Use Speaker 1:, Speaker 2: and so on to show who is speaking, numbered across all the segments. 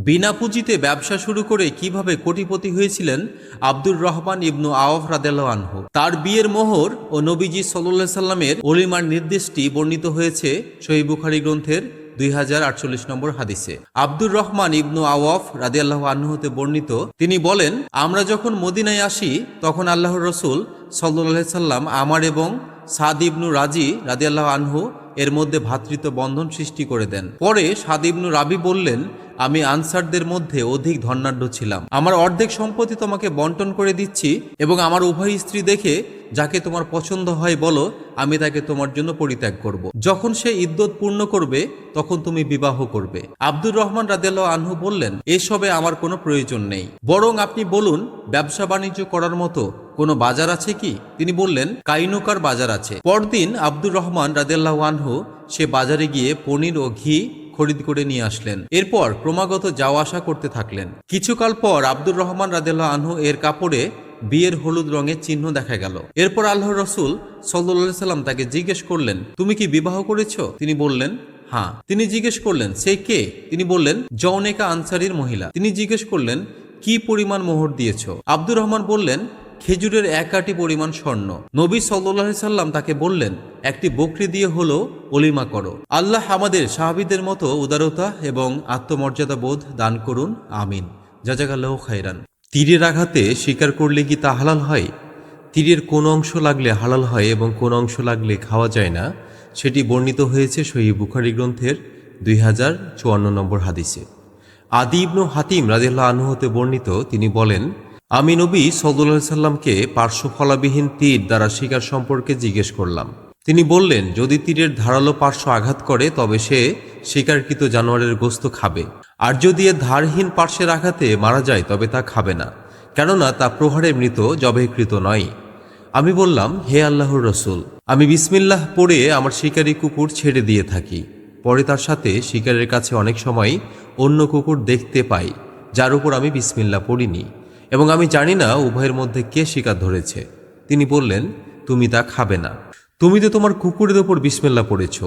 Speaker 1: বিনা পুঁজিতে ব্যবসা শুরু করে কিভাবে কোটিপতি হয়েছিলেন আব্দুর রহমান ইবনু আওফ রাদিয়াল্লাহু আনহু। তার বিয়ের মোহর ও নবীজি সাল্লাল্লাহু আলাইহি সাল্লামের ওলিমার নির্দেশটি বর্ণিত হয়েছে সহিহ বুখারী গ্রন্থের 2048 নম্বর হাদিসে। আব্দুর রহমান ইবনু আওফ রাদিয়াল্লাহু আনহু হতে বর্ণিত, তিনি বলেন, আমরা যখন মদিনায় আসি তখন আল্লাহর রসুল সাল্লাল্লাহু আলাইহি সাল্লাম আমার এবং সাদ ইবনু রাজি রাদিয়াল্লাহু আনহু এর মধ্যে ভ্রাতৃত্ব বন্ধন সৃষ্টি করে দেন। পরে সাদ ইবনু রাবি বললেন, আমি আনসারদের মধ্যে অধিক ধনাঢ্য ছিলাম, আমার অর্ধেক সম্পত্তি তোমাকে বন্টন করে দিচ্ছি এবং আমার উভয় স্ত্রী দেখে যাকে তোমার পছন্দ হয় বলো, আমি তাকে তোমার জন্য পরিত্যাগ করব। যখন সে ইদ্যত পূর্ণ করবে তখন তুমি বিবাহ করবে। আব্দুর রহমান রাদিয়াল্লাহু আনহু বললেন, এসবে আমার কোনো প্রয়োজন নেই, বরং আপনি বলুন ব্যবসা বাণিজ্য করার মতো কোনো বাজার আছে কি? তিনি বললেন, কাইনুকার বাজার আছে। পরদিন আব্দুর রহমান রাদিয়াল্লাহু আনহু সে বাজারে গিয়ে পনির ও ঘি খরিদ করে নিয়ে আসলেন। এরপর ক্রমাগত যাওয়া আসা করতে থাকলেন। কিছুকাল পর আব্দুর রহমান রাদিয়াল্লাহু আনহু এর কাপড়ে বিয়ের হলুদ রঙের চিহ্ন দেখা গেল। এরপর আল্লাহর রাসূল সাল্লাল্লাহু আলাইহি সাল্লাম তাকে জিজ্ঞেস করলেন, তুমি কি বিবাহ করেছো? তিনি বললেন, হ্যাঁ। তিনি জিজ্ঞেস করলেন, সে কে? তিনি বললেন, জওনেকা আনসারীর মহিলা। তিনি জিজ্ঞেস করলেন, কি পরিমাণ মোহর দিয়েছো? আব্দুর রহমান বললেন, খেজুরের 1 আটি পরিমাণ স্বর্ণ। নবী সাল্লাল্লাহু আলাইহি সাল্লাম তাকে বললেন, একটি বকরি দিয়ে হলো ওলিমা করো। আল্লাহ আমাদের সাহাবীদের মতো উদারতা এবং আত্মমর্যাদা বোধ দান করুন, আমিন। জাযাকাল্লাহু খাইরান। তীরের আঘাতে শিকার করলে কি তা হালাল হয়? তীরের কোন অংশ লাগলে হালাল হয় এবং কোন অংশ লাগলে খাওয়া যায় না, সেটি বর্ণিত হয়েছে সহিহ বুখারী গ্রন্থের 2054 নম্বর হাদিসে। আদি ইবনু হাতিম রাদিয়াল্লাহু আনহু হতে বর্ণিত, তিনি বলেন, আমি নবী সাল্লাল্লাহু আলাইহি সাল্লামকে পার্শ্বফলাবিহীন তীর দ্বারা শিকার সম্পর্কে জিজ্ঞেস করলাম। তিনি বললেন, যদি তীরের ধারালো পার্শ্ব আঘাত করে তবে সে শিকারকৃত জানোয়ারের গোশত খাবে, আর যদি এর ধারহীন পার্শ্বের আঘাতে মারা যায় তবে তা খাবে না, কেননা তা প্রহারে মৃত, জবেহকৃত নয়। আমি বললাম, হে আল্লাহর রসুল, আমি বিসমিল্লাহ পড়ে আমার শিকারী কুকুর ছেড়ে দিয়ে থাকি। পরে তার সাথে শিকারের কাছে অনেক সময় অন্য কুকুর দেখতে পাই যার উপর আমি বিসমিল্লাহ পড়িনি, এবং আমি জানি না উভয়ের মধ্যে কে শিকার ধরেছে। তিনি বললেন, তুমি তা খাবে না। তুমি তো তোমার কুকুরের ওপর বিসমিল্লাহ পড়েছ,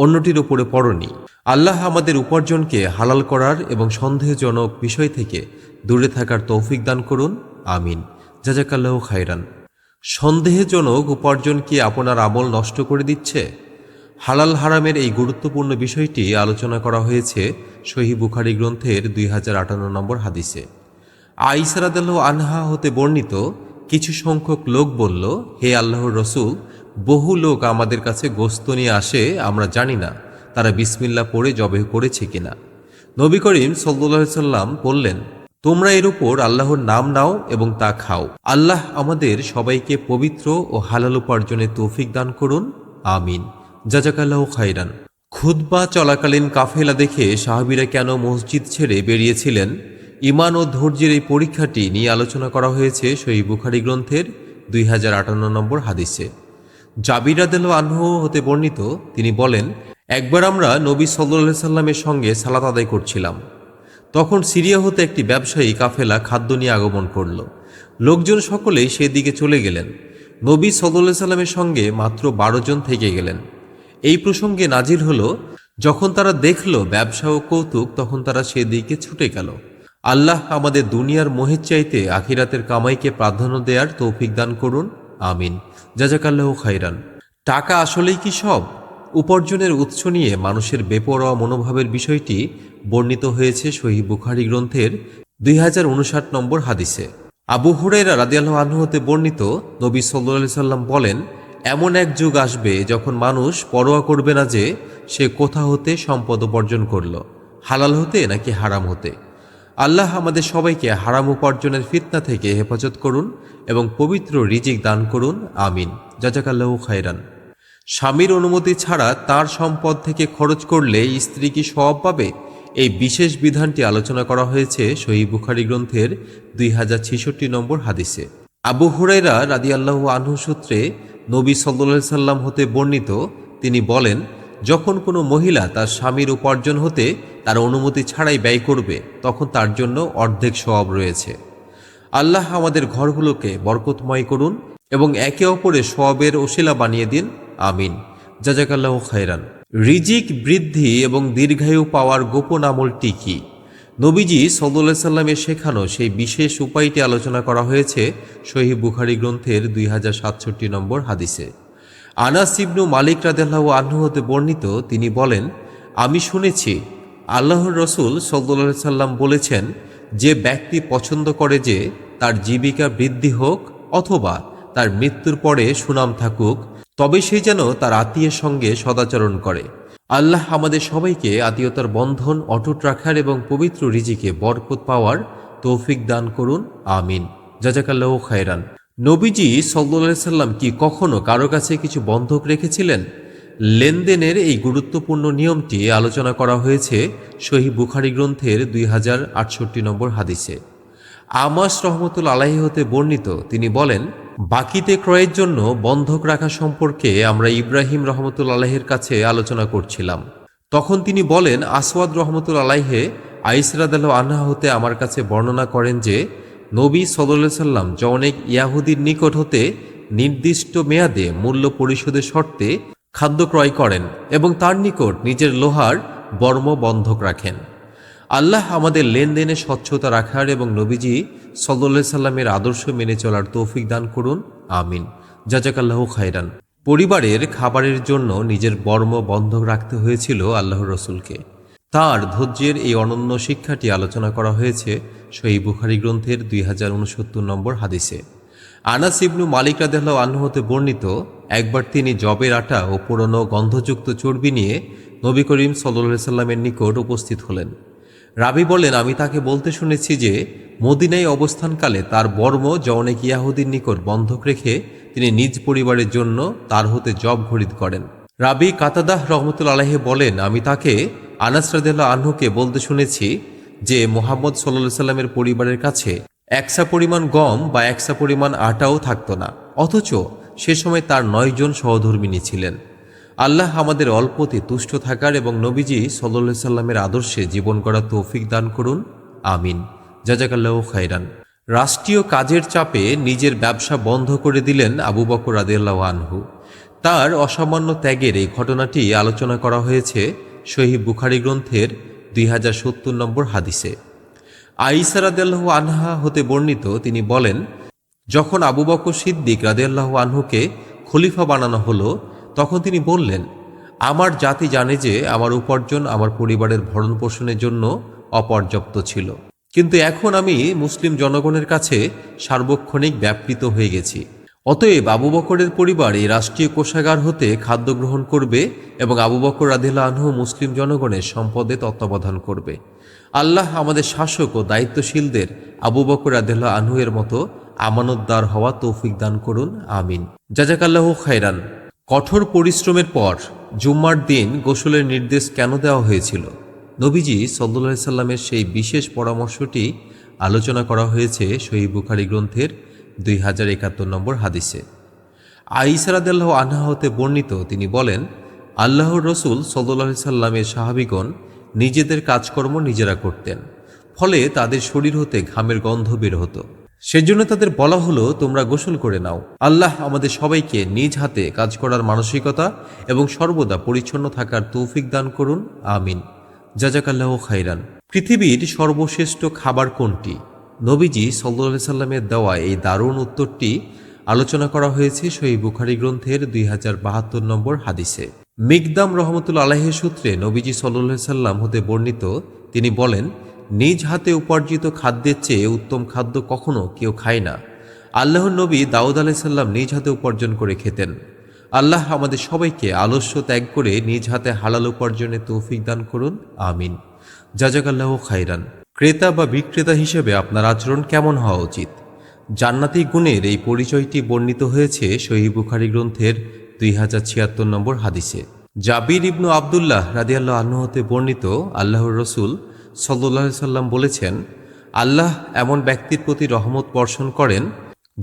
Speaker 1: অন্যটির ওপরে পড়নি। আল্লাহ আমাদের উপার্জনকে হালাল করার এবং সন্দেহজনক বিষয় থেকে দূরে থাকার তৌফিক দান করুন, আমিন। জাযাকাল্লাহু খাইরান। সন্দেহজনক উপার্জন কি আপনার আমল নষ্ট করে দিচ্ছে? হালাল হারামের এই গুরুত্বপূর্ণ বিষয়টি আলোচনা করা হয়েছে সহিহ বুখারী গ্রন্থের 2058 নম্বর হাদিসে। আয়েশা রাদিয়াল্লাহু আনহা হতে বর্ণিত, কিছু সংখ্যক লোক বলল, হে আল্লাহর রসূল, বহু লোক আমাদের কাছে গোশত নিয়ে আসে, আমরা জানি না তারা বিসমিল্লাহ পড়ে জবেহ করেছে কিনা। নবী করিম সাল্লাল্লাহু আলাইহি সাল্লাম বললেন, তোমরা এর উপর আল্লাহর নাম নাও এবং তা খাও। আল্লাহ আমাদের সবাইকে পবিত্র ও হালাল উপার্জনের তৌফিক দান করুন, আমিন। জাযাকাল্লাহু খাইরান। খুতবা চলাকালীন কাফেলা দেখে সাহাবীরা কেন মসজিদ ছেড়ে বেরিয়েছিলেন, ঈমান ও ধৈর্যের এই পরীক্ষাটি নিয়ে আলোচনা করা হয়েছে সহিহ বুখারী গ্রন্থের 2058 নম্বর হাদিসে। জাবির রাদিয়াল্লাহু আনহু হতে বর্ণিত, তিনি বলেন, একবার আমরা নবী সাল্লাল্লাহু আলাইহি সাল্লামের সঙ্গে সালাত আদায় করছিলাম। তখন সিরিয়া হতে একটি ব্যবসায়ী কাফেলা খাদ্য নিয়ে আগমন করল। লোকজন সকলেই সেদিকে চলে গেলেন। নবী সাল্লাল্লাহু আলাইহি সাল্লামের সঙ্গে মাত্র 12 জন থেকে গেলেন। এই প্রসঙ্গে নাজিল হলো, যখন তারা দেখল ব্যবসা ও কৌতুক, তখন তারা সেদিকে ছুটে গেল। আল্লাহ আমাদের দুনিয়ার মোহের চাইতে আখিরাতের কামাইকে প্রাধান্য দেওয়ার তৌফিক দান করুন, আমিন। জাযাকাল্লাহু খাইরান। টাকা আসলেই কি সব? উপার্জনের উৎস নিয়ে মানুষের বেপরোয়া মনোভাবের বিষয়টি বর্ণিত হয়েছে সহিহ বুখারী গ্রন্থের 2059 নম্বর হাদিসে। আবু হুরায়রা রাদিয়াল্লাহু আনহু হতে বর্ণিত, নবী সাল্লাল্লাহু আলাইহি সাল্লাম বলেন, এমন এক যুগ আসবে যখন মানুষ পরোয়া করবে না যে সে কোথা হতে সম্পদ উপার্জন করল, হালাল হতে নাকি হারাম হতে। আল্লাহ আমাদের সবাইকে হারাম উপার্জনের ফিতনা থেকে হেফাজত করুন এবং পবিত্র রিজিক দান করুন, আমিন। জাযাকাল্লাহু খাইরান। স্বামীর অনুমতি ছাড়া তার সম্পদ থেকে খরচ করলে স্ত্রী কি সওয়াব পাবে? এই বিশেষ বিধানটি আলোচনা করা হয়েছে সহিহ বুখারী গ্রন্থের 2066 নম্বর হাদিসে। আবু হুরায়রা রাদিয়াল্লাহু আনহু সূত্রে নবী সাল্লাল্লাহু আলাইহি সাল্লাম হতে বর্ণিত, তিনি বলেন, যখন কোনো মহিলা তার স্বামীর উপার্জন হতে তার অনুমতি ছাড়াই ব্যয় করবে, তখন তার জন্য অর্ধেক সওয়াব রয়েছে। আল্লাহ আমাদের ঘরগুলোকে বরকতময় করুন এবং একে অপরের সওয়াবের ওসিলা বানিয়ে দিন, আমিন। জাযাকাল্লাহু খাইরান। রিজিক বৃদ্ধি এবং দীর্ঘায়ু পাওয়ার গোপন আমলটি কি? নবীজি সাল্লাল্লাহু আলাইহি সাল্লামের শেখানো সেই বিশেষ উপায়টি আলোচনা করা হয়েছে সহিহ বুখারী গ্রন্থের 2067 নম্বর হাদিসে। আনাস ইবনু মালিক রাদিয়াল্লাহু আনহু হতে বর্ণিত, তিনি বলেন, আমি শুনেছি আল্লাহর রসুল সাল্লাল্লাহু আলাইহি সাল্লাম বলেছেন, যে ব্যক্তি পছন্দ করে যে তার জীবিকা বৃদ্ধি হোক অথবা তার মৃত্যুর পরে সুনাম থাকুক, তবে সে যেন তার আত্মীয়ের সঙ্গে সদাচরণ করে। আল্লাহ আমাদের সবাইকে আত্মীয়তার বন্ধন অটুট রাখার এবং পবিত্র রিজিকে বরকত পাওয়ার তৌফিক দান করুন, আমিন। জাযাকাল্লাহু খায়রান। নবীজি সাল্লাল্লাহু আলাইহি সাল্লাম কি কখনো কারো কাছে কিছু বন্ধক রেখেছিলেন? লেনদেনের এই গুরুত্বপূর্ণ নিয়মটি আলোচনা করা হয়েছে সহিহ বুখারী গ্রন্থের 2068 নম্বর হাদিসে। আমাস রহমতুল্লাহ আলাইহি হতে বর্ণিত, তিনি বলেন, বাকিতে ক্রয়ের জন্য বন্ধক রাখা সম্পর্কে আমরা ইব্রাহিম রহমতুল্লাহ আলাইহির কাছে আলোচনা করছিলাম। তখন তিনি বলেন, আসওয়াদ রহমতুল্লাহ আলাইহি আয়েশা রাদিয়াল্লাহু আনহা হতে আমার কাছে বর্ণনা করেন যে নবী সাল্লাল্লাহু আলাইহি সাল্লাম অনেক ইয়াহুদীর নিকট হতে নির্দিষ্ট মেয়াদে মূল্য পরিশোধের শর্তে খাদ্য ক্রয় করেন এবং তার নিকট নিজের লোহার বর্ম বন্ধক রাখেন। আল্লাহ আমাদের লেনদেনে স্বচ্ছতা রাখার এবং নবীজি সাল্লাল্লাহু আলাইহি সাল্লামের আদর্শ মেনে চলার তৌফিক দান করুন, আমিন। জাযাকাল্লাহু খায়রান। পরিবারের খাবারের জন্য নিজের বর্ম বন্ধক রাখতে হয়েছিল আল্লাহর রসুলকে। তার ধৈর্যের এই অনন্য শিক্ষাটি আলোচনা করা হয়েছে সহিহ বুখারী গ্রন্থের 2069 নম্বর হাদিসে। আনাস ইবনু মালিক রাদিয়াল্লাহু আনহু হতে বর্ণিত, একবার তিনি জবের আটা ও পুরনো গন্ধযুক্ত চর্বি নিয়ে নবী করিম সাল্লাল্লাহু আলাইহি সাল্লামের নিকট উপস্থিত হলেন। রাবি বলেন, আমি তাকে বলতে শুনেছি যে মদিনায় অবস্থানকালে তার বর্ম অনেক ইয়াহুদীর নিকট বন্ধক রেখে তিনি নিজ পরিবারের জন্য তার হতে জব খরিদ করেন। রাবি কাতাদাহ রহমতুল্লাহ আলাইহি বলেন, আমি তাকে আনাস রাদিয়াল্লাহু আনহুকে বলতে শুনেছি যে মুহাম্মদ সাল্লাল্লাহু আলাইহি সাল্লামের পরিবারের কাছে একসা পরিমাণ গম বা একসা পরিমাণ আটাও থাকত না, অথচ সে সময় তার 9 জন সহধর্মিণী ছিলেন। আল্লাহ আমাদের অল্পতে তুষ্ট থাকার এবং নবীজি সাল্লাল্লাহু আলাইহি সাল্লামের আদর্শে জীবন গড়ার তৌফিক দান করুন, আমিন। জাযাকাল্লাহু খায়রান। রাষ্ট্রীয় কাজের চাপে নিজের ব্যবসা বন্ধ করে দিলেন আবু বকর রাদিয়াল্লাহু আনহু। তার অসামান্য ত্যাগের এই ঘটনাটি আলোচনা করা হয়েছে সহিহ বুখারী গ্রন্থের 2070 নম্বর হাদিসে। আয়েশা রাদিয়াল্লাহু আনহা হতে বর্ণিত, তিনি বলেন, যখন আবু বকর সিদ্দিক রাদিয়াল্লাহু আনহুকে খলিফা বানানো হলো, তখন তিনি বললেন, আমার জাতি জানে যে আমার উপার্জন আমার পরিবারের ভরণ পোষণের জন্য অপর্যাপ্ত ছিল, কিন্তু এখন আমি মুসলিম জনগণের কাছে সার্বক্ষণিক ব্যাপৃত হয়ে গেছি। অতএব আবু বকরের পরিবার এই রাষ্ট্রীয় কোষাগার হতে খাদ্য গ্রহণ করবে এবং আবু বকর রাদিয়াল্লাহু আনহু মুসলিম জনগণের সম্পদে তত্ত্বাবধান করবে। আল্লাহ আমাদের শাসক ও দায়িত্বশীলদের আবু বকর রাদিয়াল্লাহু আনহু এর মতো আমানতদার হওয়া তৌফিক দান করুন, আমিন। জাযাকাল্লাহু খায়রান। কঠোর পরিশ্রমের পর জুম্মার দিন গোসলের নির্দেশ কেন দেওয়া হয়েছিল? নবীজি সাল্লাল্লাহু আলাইহি সাল্লামের সেই বিশেষ পরামর্শটি আলোচনা করা হয়েছে সহিহ বুখারী গ্রন্থের 2071 নম্বর হাদিসে। আয়েশা রাদিয়াল্লাহু আনহা হতে বর্ণিত, তিনি বলেন, আল্লাহর রসুল সাল্লাল্লাহু আলাইহি সাল্লামের সাহাবীগণ নিজেদের কাজকর্ম নিজেরা করতেন, ফলে তাদের শরীর হতে ঘামের গন্ধ বের হতো। সেজন্য তাদের বলা হলো, তোমরা গোসল করে নাও। আল্লাহ আমাদের সবাইকে নিজ হাতে কাজ করার মানসিকতা এবং সর্বদা পরিচ্ছন্ন থাকার তৌফিক দান করুন, আমিন। জাযাকাল্লাহু খায়রান। পৃথিবীর সর্বশ্রেষ্ঠ খাবার কোনটি? নবীজি সাল্লাল্লাহু আলাইহি সাল্লামের দেওয়া এই দারুণ উত্তরটি আলোচনা করা হয়েছে সহিহ বুখারী গ্রন্থের 2072 নম্বর হাদিসে। মিকদাম রহমতুল্লাহ আলাইহির সূত্রে নবীজি সাল্লাল্লাহু আলাইহি সাল্লাম হতে বর্ণিত, তিনি বলেন, নিজ হাতে উপার্জিত খাদ্যের চেয়ে উত্তম খাদ্য কখনো কেউ খায় না। আল্লাহর নবী দাউদ আলাইহিস সালাম নিজ হাতে উপার্জন করে খেতেন। আল্লাহ আমাদের সবাইকে আলস্য ত্যাগ করে নিজ হাতে হালাল উপার্জনের তৌফিক দান করুন, আমিন। জাযাকাল্লাহু খায়রান। ক্রেতা বা বিক্রেতা হিসেবে আপনার আচরণ কেমন হওয়া উচিত? জান্নাতি গুণের এই পরিচয়টি বর্ণিত হয়েছে সহিহ বুখারী গ্রন্থের 2076 নম্বর হাদিসে। জাবির ইবনু আব্দুল্লাহ রাদিয়াল্লাহু আনহু হতে বর্ণিত, আল্লাহর রসুল সাল্লাল্লাহু আলাইহি সাল্লাম বলেছেন, আল্লাহ এমন ব্যক্তির প্রতি রহমত বর্ষণ করেন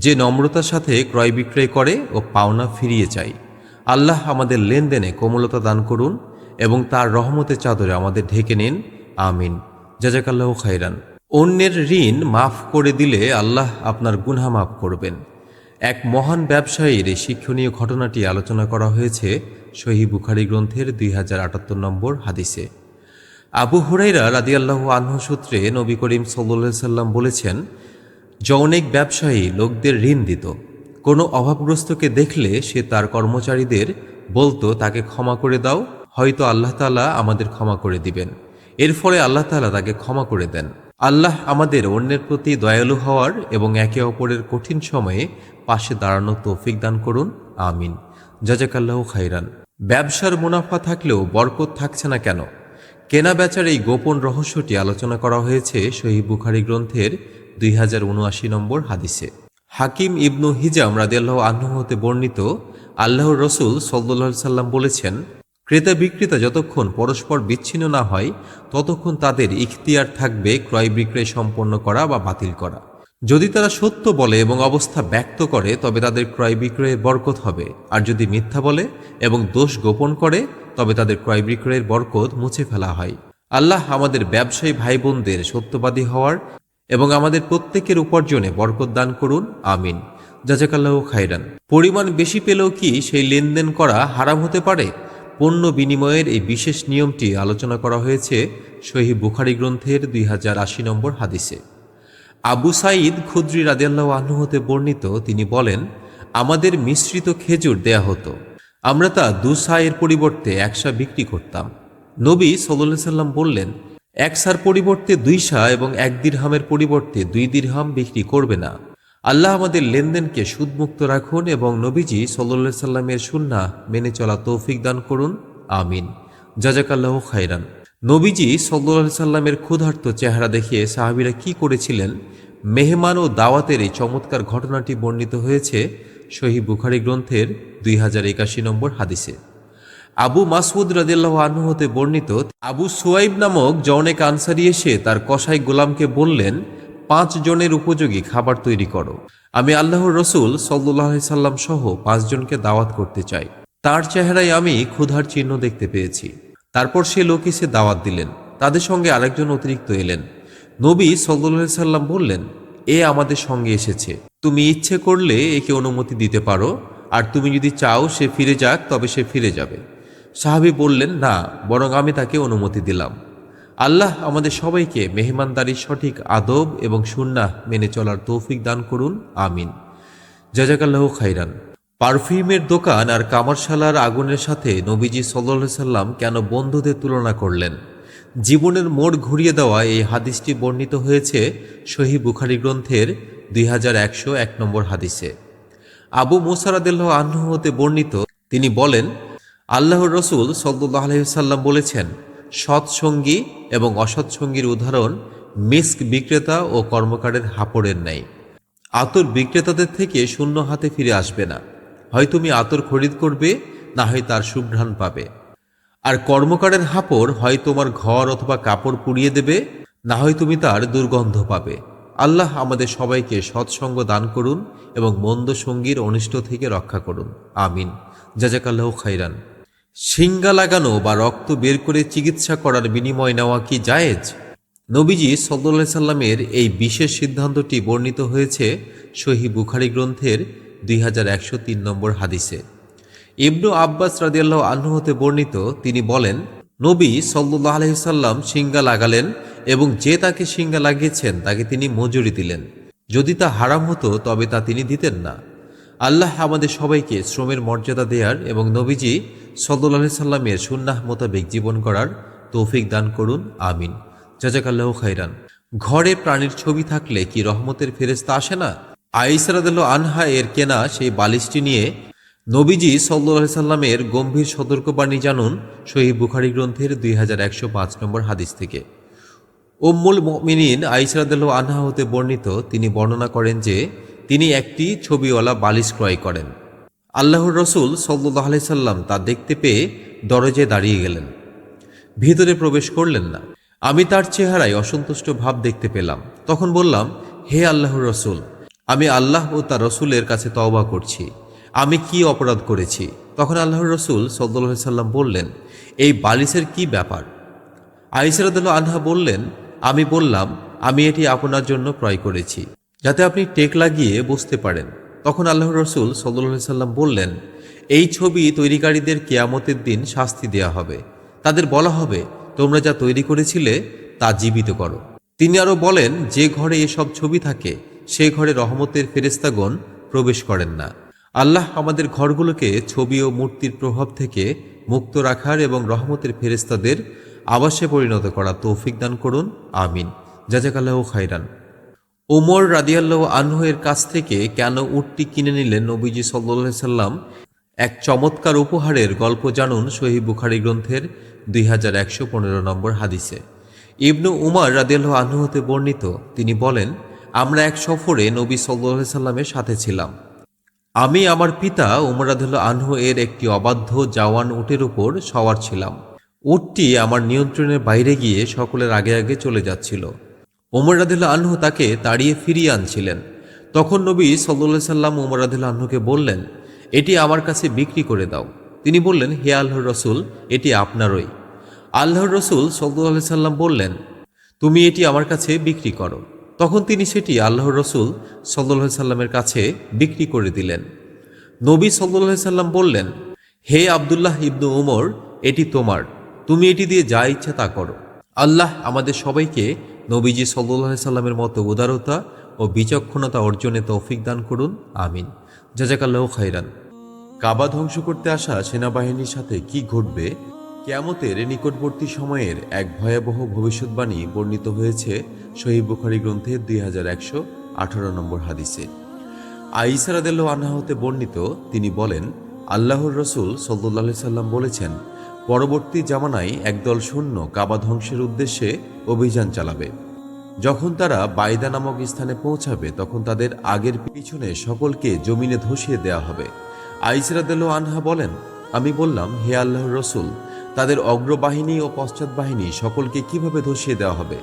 Speaker 1: যে নম্রতার সাথে ক্রয় বিক্রয় করে ও পাওনা ফিরিয়ে চায়। আল্লাহ আমাদের লেনদেনে কোমলতা দান করুন এবং তার রহমতের চাদরে আমাদের ঢেকে নিন, আমিন। জাযাকাল্লাহু খায়রান। অন্যের ঋণ মাফ করে দিলে আল্লাহ আপনার গুনাহ মাফ করবেন। এক মহান ব্যবসায়ীর এই শিক্ষণীয় ঘটনাটি আলোচনা করা হয়েছে সহিহ বুখারী গ্রন্থের 2078 নম্বর হাদিসে। আবু হুরাইরা রাদিয়াল্লাহু আনহু সূত্রে নবী করিম সাল্লাল্লাহু আলাইহি সাল্লাম বলেছেন, অনেক ব্যবসায়ী লোকদের ঋণ দিত। কোনো অভাবগ্রস্তকে দেখলে সে তার কর্মচারীদের বলতো, তাকে ক্ষমা করে দাও, হয়তো আল্লাহ তাআলা আমাদের ক্ষমা করে দিবেন। এর ফলে আল্লাহ তাআলা তাকে ক্ষমা করে দেন। আল্লাহ আমাদের অন্যের প্রতি দয়ালু হওয়ার এবং একে অপরের কঠিন সময়ে পাশে দাঁড়ানোর তৌফিক দান করুন। আমিন। জাযাকাল্লাহু খাইরান। ব্যবসার মুনাফা থাকলেও বরকত থাকছে না কেন? কেনা বেচার এই গোপন রহস্যটি আলোচনা করা হয়েছে সহিহ বুখারী গ্রন্থের 2079 নম্বর হাদিসে। হাকিম ইবনু হিজাম রাদিয়াল্লাহু আনহু হতে বর্ণিত, আল্লাহর রসুল সাল্লাল্লাহু আলাইহি সাল্লাম বলেছেন, ক্রেতা বিক্রেতা যতক্ষণ পরস্পর বিচ্ছিন্ন না হয় ততক্ষণ তাদের ইখতিয়ার থাকবে ক্রয় বিক্রয় সম্পন্ন করা বা বাতিল করা। যদি তারা সত্য বলে এবং অবস্থা ব্যক্ত করে তবে তাদের ক্রয় বিক্রয়ের বরকত হবে, আর যদি মিথ্যা বলে এবং দোষ গোপন করে তবে তাদের ক্রয় বিক্রয়ের বরকত মুছে ফেলা হয়। আল্লাহ আমাদের ব্যবসায়ী ভাই বোনদের সত্যবাদী হওয়ার এবং আমাদের প্রত্যেকের উপার্জনে বরকত দান করুন। আমিন। জাযাকাল্লাহু খাইরান। পরিমাণ বেশি পেলেও কি সেই লেনদেন করা হারাম হতে পারে? পণ্য বিনিময়ের এই বিশেষ নিয়মটি আলোচনা করা হয়েছে সহিহ বুখারী গ্রন্থের 2080 নম্বর হাদিসে। আবু সাঈদ খুদরি রাদিয়াল্লাহু আনহু হতে বর্ণিত, তিনি বলেন, আমাদের মিশ্রিত খেজুর দেয়া হতো, আমরা তা 2 সায়ের পরিবর্তে 1 সা বিক্রি করতাম। নবী সাল্লাল্লাহু আলাইহি সাল্লাম বললেন, 1 সার পরিবর্তে 2 সা এবং 1 দিরহামের পরিবর্তে 2 দিরহাম বিক্রি করবে না। আল্লাহ আমাদের লেনদেনকে সুদমুক্ত রাখুন এবং নবীজি সাল্লাল্লাহু আলাইহি সাল্লামের সুন্নাহ মেনে চলা তৌফিক দান করুন। আমিন। জাযাকাল্লাহু খাইরান। নবীজি সাল্লাল্লাহু আলাইহি সাল্লামের ক্ষুধার্ত চেহারা দেখিয়ে সাহাবীরা কি করেছিলেন, মেহমান ও দাওয়াতের এই চমৎকার ঘটনাটি বর্ণিত হয়েছে সহিহ বুখারী গ্রন্থের 2081 নম্বর হাদিসে। আবু মাসউদ রাদিয়াল্লাহু আনহু হতে বর্ণিত, আবু সুয়াইব নামক জনৈক আনসারী এসে তার কসাই গোলামকে বললেন, 5 জনের উপযোগী খাবার তৈরি করো। আমি আল্লাহর রসুল সাল্লাল্লাহু আলাইহি সাল্লাম সহ 5 জনকে দাওয়াত করতে চাই। তার চেহারায় আমি ক্ষুধার চিহ্ন দেখতে পেয়েছি। তারপর সে লোক এসে দাওয়াত দিলেন। তাদের সঙ্গে আরেকজন অতিরিক্ত এলেন। নবী সাল্লাল্লাহু আলাইহি সাল্লাম বললেন, এ আমাদের সঙ্গে এসেছে, তুমি ইচ্ছে করলে একে অনুমতি দিতে পারো, আর তুমি যদি চাও সে ফিরে যাক তবে সে ফিরে যাবে। সাহাবী বললেন, না, বরং আমি তাকে অনুমতি দিলাম। আল্লাহ আমাদের সবাইকে মেহমানদারির সঠিক আদব এবং সুন্নাহ মেনে চলার তৌফিক দান করুন। আমিন। জাযাকাল্লাহু খাইরান। পারফিউমের দোকান আর কামারশালার আগুনের সাথে নবীজি সাল্লাল্লাহু আলাইহি সাল্লাম কেন বন্ধুদের তুলনা করলেন? জীবনের মোড় ঘুরিয়ে দেওয়া এই হাদিসটি বর্ণিত হয়েছে সহিহ বুখারী গ্রন্থের 2101 নম্বর হাদিসে। আবু মুসা রাদিয়াল্লাহু আনহু হতে বর্ণিত, তিনি বলেন, আল্লাহর রসুল সাল্লাল্লাহু আলাইহি সাল্লাম বলেছেন, সৎসঙ্গী এবং অসৎসঙ্গীর উদাহরণ মিস্ক বিক্রেতা ও কর্মকারের হাপড়ের ন্যায়। আতর বিক্রেতাদের থেকে শূন্য হাতে ফিরে আসবে না। হয় তুমি আতর খরিদ করবে, না হয় তার সুঘ্রাণ পাবে। আর কর্মকারের হাপড় হয় তোমার ঘর অথবা কাপড় পুড়িয়ে দেবে, না হয় তুমি তার দুর্গন্ধ পাবে। আল্লাহ আমাদের সবাইকে সৎসঙ্গ দান করুন এবং মন্দ সঙ্গীর অনিষ্ট থেকে রক্ষা করুন। আমিন। জাযাকাল্লাহু খাইরান। শিঙ্গা লাগানো বা রক্ত বের করে চিকিৎসা করার বিনিময় নেওয়া কি জায়েজ? নবীজি সাল্লাল্লাহু আলাইহি সাল্লামের এই বিশেষ সিদ্ধান্তটি বর্ণিত হয়েছে সহিহ বুখারী গ্রন্থের 2103 নম্বর হাদিসে। ইবনু আব্বাস রাদিয়াল্লাহু আনহু হতে বর্ণিত, তিনি বলেন, নবী সাল্লাল্লাহু আলাইহি সাল্লাম শিঙ্গা লাগালেন এবং যে তাকে শিঙ্গা লাগিয়েছেন তাকে তিনি মজুরি দিলেন। যদি তা হারাম হতো তবে তা তিনি দিতেন না। আল্লাহ আমাদের সবাইকে শ্রমের মর্যাদা দেয়ার এবং নবীজি সাল্লাল্লাহু আলাইহি সাল্লামের সুন্নাহ মোতাবেক জীবন করার তৌফিক দান করুন। আমিন। জাযাকাল্লাহু খাইরান। ঘরে প্রাণীর ছবি থাকলে কি রহমতের ফেরেশতা আসে না? আয়েশা রাদিয়াল্লাহু আনহা এর কেনা সেই বালিশটি নিয়ে নবীজি সাল্লাল্লাহু আলাইহি সাল্লামের গম্ভীর সতর্কবাণী জানুন সহিহ বুখারী গ্রন্থের 2105 নম্বর হাদিস থেকে। উম্মুল মুমিনিন আয়েশা রাদিয়াল্লাহু আনহা হতে বর্ণিত, তিনি বর্ণনা করেন যে তিনি একটি ছবিওয়ালা বালিশ ক্রয় করেন। আল্লাহর রসুল সাল্লাল্লাহু আলাইহি সাল্লাম তা দেখতে পেয়ে দরজায় দাঁড়িয়ে গেলেন, ভিতরে প্রবেশ করলেন না। আমি তার চেহারায় অসন্তুষ্ট ভাব দেখতে পেলাম। তখন বললাম, হে আল্লাহর রসুল, আমি আল্লাহ ও তার রসুলের কাছে তওবা করছি, আমি কি অপরাধ করেছি? তখন আল্লাহর রসুল সাল্লাল্লাহু আলাইহি সাল্লাম বললেন, এই বালিশের কি ব্যাপার? আয়েশা রাদিয়াল্লাহু আনহা বললেন, আমি বললাম, আমি এটি আপনার জন্য ক্রয় করেছি, যাতে আপনি টেক লাগিয়ে বুঝতে পারেন। তখন আল্লাহর রসুল সাল্লাল্লাহু আলাইহি সাল্লাম বললেন, এই ছবি তৈরিকারীদের কিয়ামতের দিন শাস্তি দেয়া হবে। তাদের বলা হবে, তোমরা যা তৈরি করেছিলে তা জীবিত করো। তিনি আরও বলেন, যে ঘরে এসব ছবি থাকে সে ঘরে রহমতের ফেরেশতাগণ প্রবেশ করেন না। আল্লাহ আমাদের ঘরগুলোকে ছবি ও মূর্তির প্রভাব থেকে মুক্ত রাখার এবং রহমতের ফেরেশতাদের আবাসে পরিণত করা তৌফিক দান করুন, আমিন। জাযাকাল্লাহু খাইরান। ওমর রাদিয়াল্লাহু আনহু এর কাছ থেকে কেন উটটি কিনে নিলেন নবীজি সাল্লাল্লাহু আলাইহি সাল্লাম, এক চমৎকার উপহারের গল্প জানুন সহিহ বুখারী গ্রন্থের 2115 নম্বর হাদিসে। ইবনু উমর রাদিয়াল্লাহু আনহু হতে বর্ণিত, তিনি বলেন, আমরা এক সফরে নবী সাল্লাল্লাহু আলাইহি সাল্লামের সাথে ছিলাম। আমি আমার পিতা উমর রাদিয়াল্লাহু আনহু এর একটি অবাধ্য জাওয়ান উটের উপর সওয়ার ছিলাম। উটটি আমার নিয়ন্ত্রণের বাইরে গিয়ে সকলের আগে আগে চলে যাচ্ছিল। ওমর রাদিয়াল্লাহু আনহু তাকে তাড়িয়ে ফিরিয়ে আনছিলেন। তখন নবী সাল্লাল্লাহু আলাইহি সাল্লাম ওমর রাদিয়াল্লাহু আনহুকে বললেন, এটি আমার কাছে বিক্রি করে দাও। তিনি বললেন, হে আল্লাহর রসুল, এটি আপনারই। আল্লাহর রসুল সাল্লাল্লাহু আলাইহি সাল্লাম বললেন, তুমি এটি আমার কাছে বিক্রি করো। তখন তিনি সেটি আল্লাহর রসুল সাল্লাল্লাহু আলাইহি সাল্লামের কাছে বিক্রি করে দিলেন। নবী সাল্লাল্লাহু আলাইহি সাল্লাম বললেন, হে আব্দুল্লাহ ইবনু উমর, এটি তোমার, তুমি এটি দিয়ে যা ইচ্ছা তা করো। আল্লাহ আমাদের সবাইকে নবীজি সাল্লাল্লাহু আলাইহি সাল্লামের মতো উদারতা ও বিচক্ষণতা অর্জনে তৌফিক দান করুন, আমিন। জাযাকাল্লাহু খাইরান। কাবা ধ্বংস করতে আসা সেনাবাহিনীর সাথে কি ঘটবে, কিয়ামতের নিকটবর্তী সময়ের এক ভয়াবহ ভবিষ্যৎবাণী বর্ণিত হয়েছে সহিহ বুখারী গ্রন্থের 2118 নম্বর হাদিসে। আয়েশা রাদিয়াল্লাহু আনহা হতে বর্ণিত, তিনি বলেন, আল্লাহর রসুল সাল্লাল্লাহু আলাইহি সাল্লাম বলেছেন, পরবর্তী জামানায় একদল সৈন্য কাবা ধ্বংসের উদ্দেশ্যে অভিযান চালাবে। যখন তারা বাইদা নামক স্থানে পৌঁছাবে তখন তাদের আগের পিছনে সকলকে জমিনে ধসিয়ে দেওয়া হবে। আয়েশা রাদিয়াল্লাহু আনহা বলেন, আমি বললাম, হে আল্লাহর রসুল, তাদের অগ্রবাহিনী ও পশ্চাৎ বাহিনী সকলকে কিভাবে ধসিয়ে দেওয়া হবে?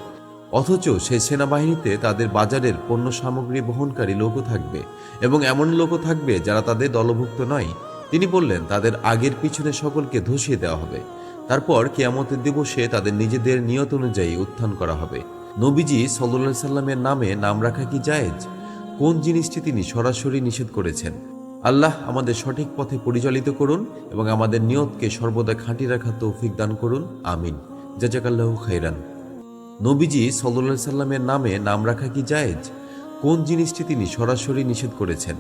Speaker 1: অথচ সেই সেনাবাহিনীতে তাদের বাজারের পণ্য সামগ্রী বহনকারী লোকও থাকবে এবং এমন লোকও থাকবে যারা তাদের দলভুক্ত নয়। তিনি বললেন, তাদের আগের পিছনে সকলকে ধসিয়ে দেওয়া হবে। তারপর কিয়ামতের দিবসে তাদের নিজেদের নিয়ত অনুযায়ী উত্থান করা হবে। নবীজি সাল্লাল্লাহু আলাইহি সাল্লামের নামে নাম রাখা কি জায়েজ? কোন জিনিসটি তিনি সরাসরি নিষেধ করেছেন? আল্লাহ আমাদের সঠিক পথে পরিচালিত করুন এবং আমাদের নিয়তকে সর্বদা খাঁটি রাখার তৌফিক দান করুন, আমিন। জাযাকাল্লাহু খাইরান। নবীজি সাল্লাল্লাহু আলাইহি সাল্লামের নামে নাম রাখা কি জায়েজ? কোন জিনিসটি তিনি সরাসরি নিষেধ করেছেন?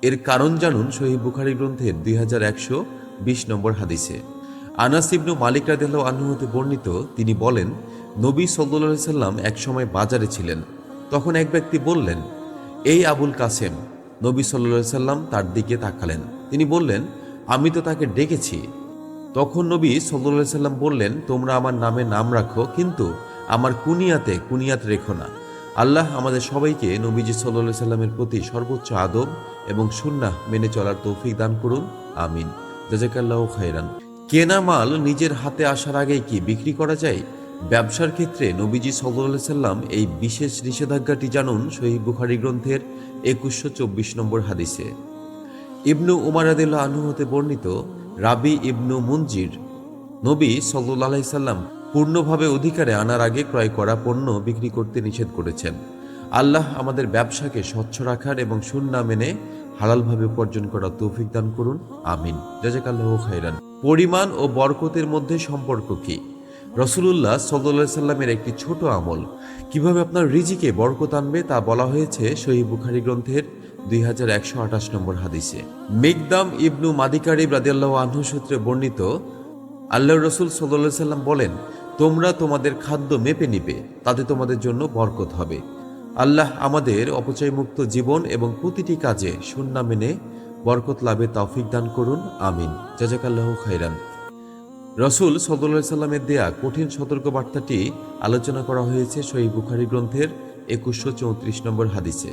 Speaker 1: এর কারণ জানুন সহিহ বুখারী গ্রন্থের 2120 নম্বর হাদিসে। আনাস ইবনু মালিক রাদিয়াল্লাহু আনহু হতে বর্ণিত, তিনি বলেন, নবী সাল্লাল্লাহু আলাইহি সাল্লাম একসময় বাজারে ছিলেন। তখন এক ব্যক্তি বললেন, এই আবুল কাসেম। নবী সাল্লাল্লাহু আলাইহি সাল্লাম তার দিকে তাকালেন। তিনি বললেন, আমি তো তাকে ডেকেছি। তখন নবী সাল্লাল্লাহু আলাইহি সাল্লাম বললেন, তোমরা আমার নামে নাম রাখো, কিন্তু আমার কুনিয়াত রেখো না। আল্লাহ আমাদের সবাইকে নবীজি সাল্লাল্লাহু আলাইহি সাল্লামের প্রতি সর্বোচ্চ আদব এবং সুন্নাহ মেনে চলার তৌফিক দান করুন, আমিন। জাযাকাল্লাহু খাইরান। কেনা মাল নিজের হাতে আসার আগেই কি বিক্রি করা যায়? ব্যবসার ক্ষেত্রে নবীজি সাল্লাল্লাহু আলাইহি সাল্লাম এই বিশেষ নিষেধাজ্ঞাটি জানুন সহিহ বুখারী গ্রন্থের 2124 নম্বর হাদিসে। ইবনু উমর রাদিয়াল্লাহু আনহু হতে বর্ণিত, রাবি ইবনু মুনজির, নবী সাল্লাল্লাহু আলাইহি সাল্লাম পূর্ণভাবে অধিকারে আনার আগে ক্রয় করা পণ্য বিক্রি করতে নিষেধ করেছেন। আল্লাহ আমাদের ব্যবসাকে স্বচ্ছ রাখার এবং সুন্নাহ মেনে হালালভাবে উপার্জন করার তৌফিক দান করুন, আমিন। জাযাকাল্লাহু খাইরান। পরিমাণ ও বরকতের মধ্যে সম্পর্ক কি? রাসূলুল্লাহ সাল্লাল্লাহু আলাইহি সাল্লামের একটি ছোট আমল কিভাবে আপনার রিজিকে বরকত আনবে তা বলা হয়েছে সহিহ বুখারী গ্রন্থের 2128 নম্বর হাদিসে। মিকদাম ইবনু মাদিকারিব রাদিয়াল্লাহু আনহু সূত্রে বর্ণিত, আল্লাহর রাসূল সাল্লাল্লাহু আলাইহি সাল্লাম বলেন, তোমরা তোমাদের খাদ্য মেপে নিবে, তাতে তোমাদের জন্য বরকত হবে। আল্লাহ আমাদের অপচয়মুক্ত জীবন এবং প্রতিটি কাজে সুন্নাহ মেনে বরকত লাভে তৌফিক দান করুন, আমিন। জাযাকাল্লাহু খাইরান। রাসূল সাল্লাল্লাহু আলাইহি সাল্লামের দেয়া কঠিন সতর্কবার্তাটি আলোচনা করা হয়েছে সহিহ বুখারী গ্রন্থের 2134 নম্বর হাদিসে।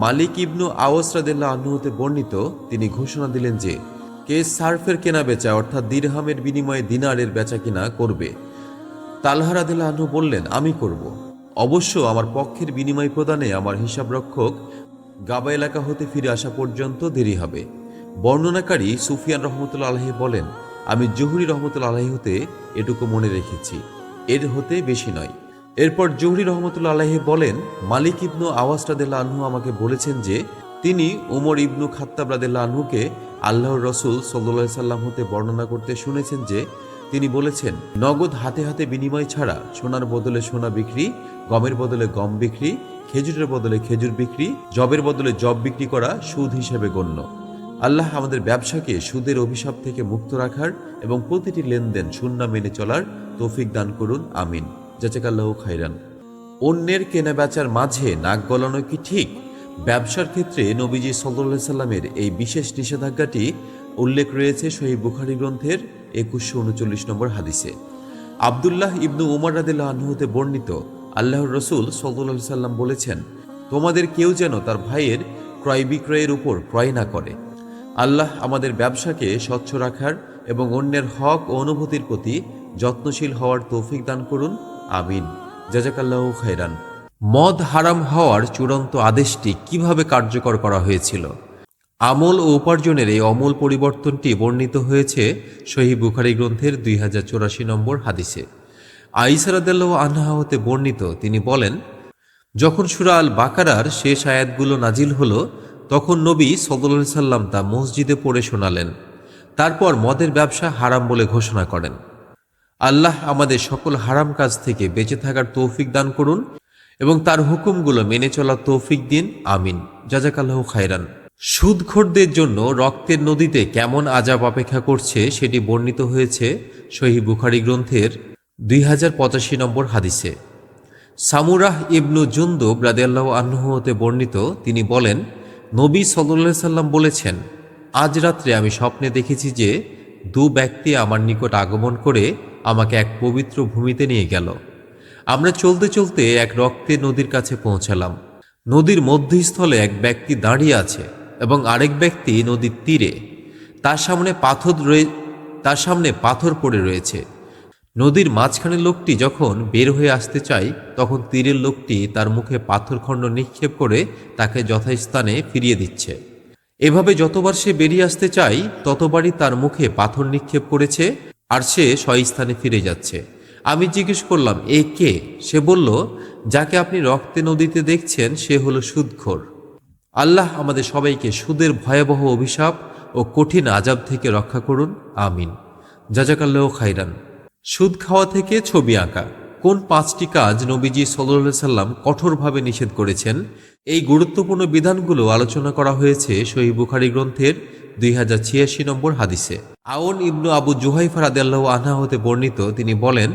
Speaker 1: মালিক ইবনু আওস রাদিয়াল্লাহু আনহু হতে বর্ণিত, তিনি ঘোষণা দিলেন যে, কে সার্ফের কেনা বেচা অর্থাৎ দিরহামের বিনিময়ে দিনারের বেচা কিনা করবে? তালহা রাদিয়াল্লাহু আনহু বললেন, আমি করব। অবশ্য আমার পক্ষের বিনিময় প্রদানে আমার হিসাবরক্ষক গাবা এলাকা হতে ফিরে আসা পর্যন্ত দেরি হবে। বর্ণনাকারী সুফিয়ান রহমতুল্লাহ আলাইহি বলেন, আমি জুহরি রহমতুল্লাহ আলাইহি হতে এটুকু মনে রেখেছি, এর হতে বেশি নয়। এরপর জুহরি রহমতুল্লাহ আলাইহি বলেন, মালিক ইবনু আওয়াস রাদিয়াল্লাহু আনহু আমাকে বলেছেন যে তিনি উমর ইবনু খাত্তাব রাদিয়াল্লাহু আনহুকে আল্লাহর রাসূল সাল্লাল্লাহু আলাইহি সাল্লাম হতে বর্ণনা করতে শুনেছেন যে তিনি বলেছেন, নগদ হাতে হাতে বিনিময় ছাড়া সোনার বদলে সোনা বিক্রি, গমের বদলে গম বিক্রি, খেজুরের বদলে খেজুর বিক্রি, জবের বদলে জব বিক্রি করা সুদ হিসেবে গণ্য। আল্লাহ আমাদের ব্যবসাকে সুদের অভিশাপ থেকে মুক্ত রাখার এবং প্রতিটি লেনদেন শূন্য মেনে চলার তৌফিক দান করুন, আমিন। জাযাকাল্লাহু খাইরান। অন্যের কেনা বেচার মাঝে নাক গলানো কি ঠিক? ব্যবসার ক্ষেত্রে নবীজি সাল্লাল্লাহু আলাইহি সাল্লামের এই বিশেষ নিষেধাজ্ঞাটি উল্লেখ রয়েছে সহিহ বুখারী গ্রন্থের 2139 নম্বর হাদিসে। আব্দুল্লাহ ইবনু উমর রাদিয়াল্লাহু আনহু হতে বর্ণিত, আল্লাহর রাসূল সাল্লাল্লাহু আলাইহি সাল্লাম বলেছেন, তোমাদের কেউ যেন তার ভাইয়ের ক্রয় বিক্রয়ের উপর ক্রয় না করে। আল্লাহ আমাদের ব্যবসাকে স্বচ্ছ রাখার এবং অন্যের হক ও অনুভূতির প্রতি যত্নশীল হওয়ার তৌফিক দান করুন, আমিন। জাযাকাল্লাহু খাইরান। মদ হারাম হওয়ার চূড়ান্ত আদেশটি কিভাবে কার্যকর করা হয়েছিল? আমল ও উপার্জনের এই অমূল পরিবর্তনটি বর্ণিত হয়েছে সহিহ বুখারী গ্রন্থের 2084 নম্বর হাদিসে। আয়েশা রাদিয়াল্লাহু আনহা হতে বর্ণিত, তিনি বলেন, যখন সূরা আল বাকারার শেষ আয়াতগুলো নাজিল হলো, তখন নবী সাল্লাল্লাহু আলাইহি সাল্লাম তা মসজিদে পড়ে শোনালেন। তারপর মদের ব্যবসা হারাম বলে ঘোষণা করেন। আল্লাহ আমাদের সকল হারাম কাজ থেকে বেঁচে থাকার তৌফিক দান করুন এবং তার হুকুমগুলো মেনে চলার তৌফিক দিন, আমিন। জাযাকাল্লাহু খাইরান। সুদখোরদের জন্য রক্তের নদীতে কেমন আযাব অপেক্ষা করছে সেটি বর্ণিত হয়েছে সহিহ বুখারী গ্রন্থের 2085 নম্বর হাদিসে। সামুরাহ ইবনু জুনদুব রাদিয়াল্লাহু আনহু হতে বর্ণিত, তিনি বলেন, নবী সাল্লাল্লাহু আলাইহি সাল্লাম বলেছেন, আজ রাত্রে আমি স্বপ্নে দেখেছি যে দু ব্যক্তি আমার নিকট আগমন করে আমাকে এক পবিত্র ভূমিতে নিয়ে গেল। আমরা চলতে চলতে এক রক্তের নদীর কাছে পৌঁছালাম। নদীর মধ্যস্থলে এক ব্যক্তি দাঁড়িয়ে আছে এবং আরেক ব্যক্তি নদীর তীরে। তার সামনে পাথর পড়ে রয়েছে। নদীর মাঝখানে লোকটি যখন বের হয়ে আসতে চায়, তখন তীরের লোকটি তার মুখে পাথরখণ্ড নিক্ষেপ করে তাকে যথাস্থানে ফিরিয়ে দিচ্ছে। এভাবে যতবার সে বেরিয়ে আসতে চায়, ততবারই তার মুখে পাথর নিক্ষেপ করেছে আর সে স্বস্থানে ফিরে যাচ্ছে। আমি জিজ্ঞেস করলাম, এ কে? সে বলল, যাকে আপনি রক্তে নদীতে দেখছেন সে হলো সুদখোর। আল্লাহ আমাদের সবাইকে সুদের ভয়াবহ অভিশাপ ও কঠিন আযাব থেকে রক্ষা করুন, আমিন। জাযাকাল্লাহু খাইরান। সুদ খাওয়া থেকে ছবি আঁকা। কোন 5টি কাজ নবীজি সাল্লাল্লাহু আলাইহি সাল্লাম কঠোরভাবে নিষেধ করেছেন? এই গুরুত্বপূর্ণ বিধানগুলো আলোচনা করা হয়েছে সহিহ বুখারী গ্রন্থের 2086 নম্বর হাদিসে। আওন ইবনু আবু জুহাইফা রাদিয়াল্লাহু আনহা হতে বর্ণিত, তিনি বলেন,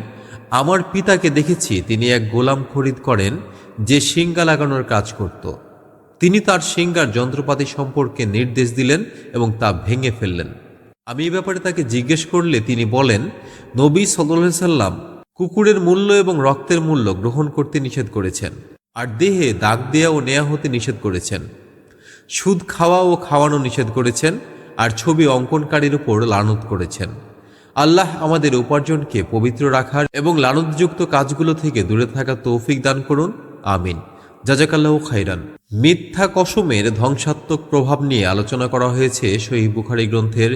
Speaker 1: আমার পিতাকে দেখেছি তিনি এক গোলাম খরিদ করেন যে শিঙ্গা লাগানোর কাজ করত। তিনি তার শিঙ্গার যন্ত্রপাতি সম্পর্কে নির্দেশ দিলেন এবং তা ভেঙে ফেললেন। আমি এ ব্যাপারে তাকে জিজ্ঞেস করলে তিনি বলেন, নবী সাল্লাল্লাহু আলাইহি সাল্লাম কুকুরের মূল্য এবং রক্তের মূল্য গ্রহণ করতে নিষেধ করেছেন, আর দেহে দাগ দেয়া ও নেয়া হতে নিষেধ করেছেন। সুদ খাওয়া ও খাওয়ানো নিষেধ করেছেন, আর ছবি অঙ্কনকারীর উপর লানত করেছেন। আল্লাহ আমাদের উপার্জনকে পবিত্র রাখার এবং লানতযুক্ত কাজগুলো থেকে দূরে থাকার তৌফিক দান করুন, আমিন। জাযাকাল্লাহু খাইরান। মিথ্যা কসমের ধ্বংসাত্মক প্রভাব নিয়ে আলোচনা করা হয়েছে সহিহ বুখারী গ্রন্থের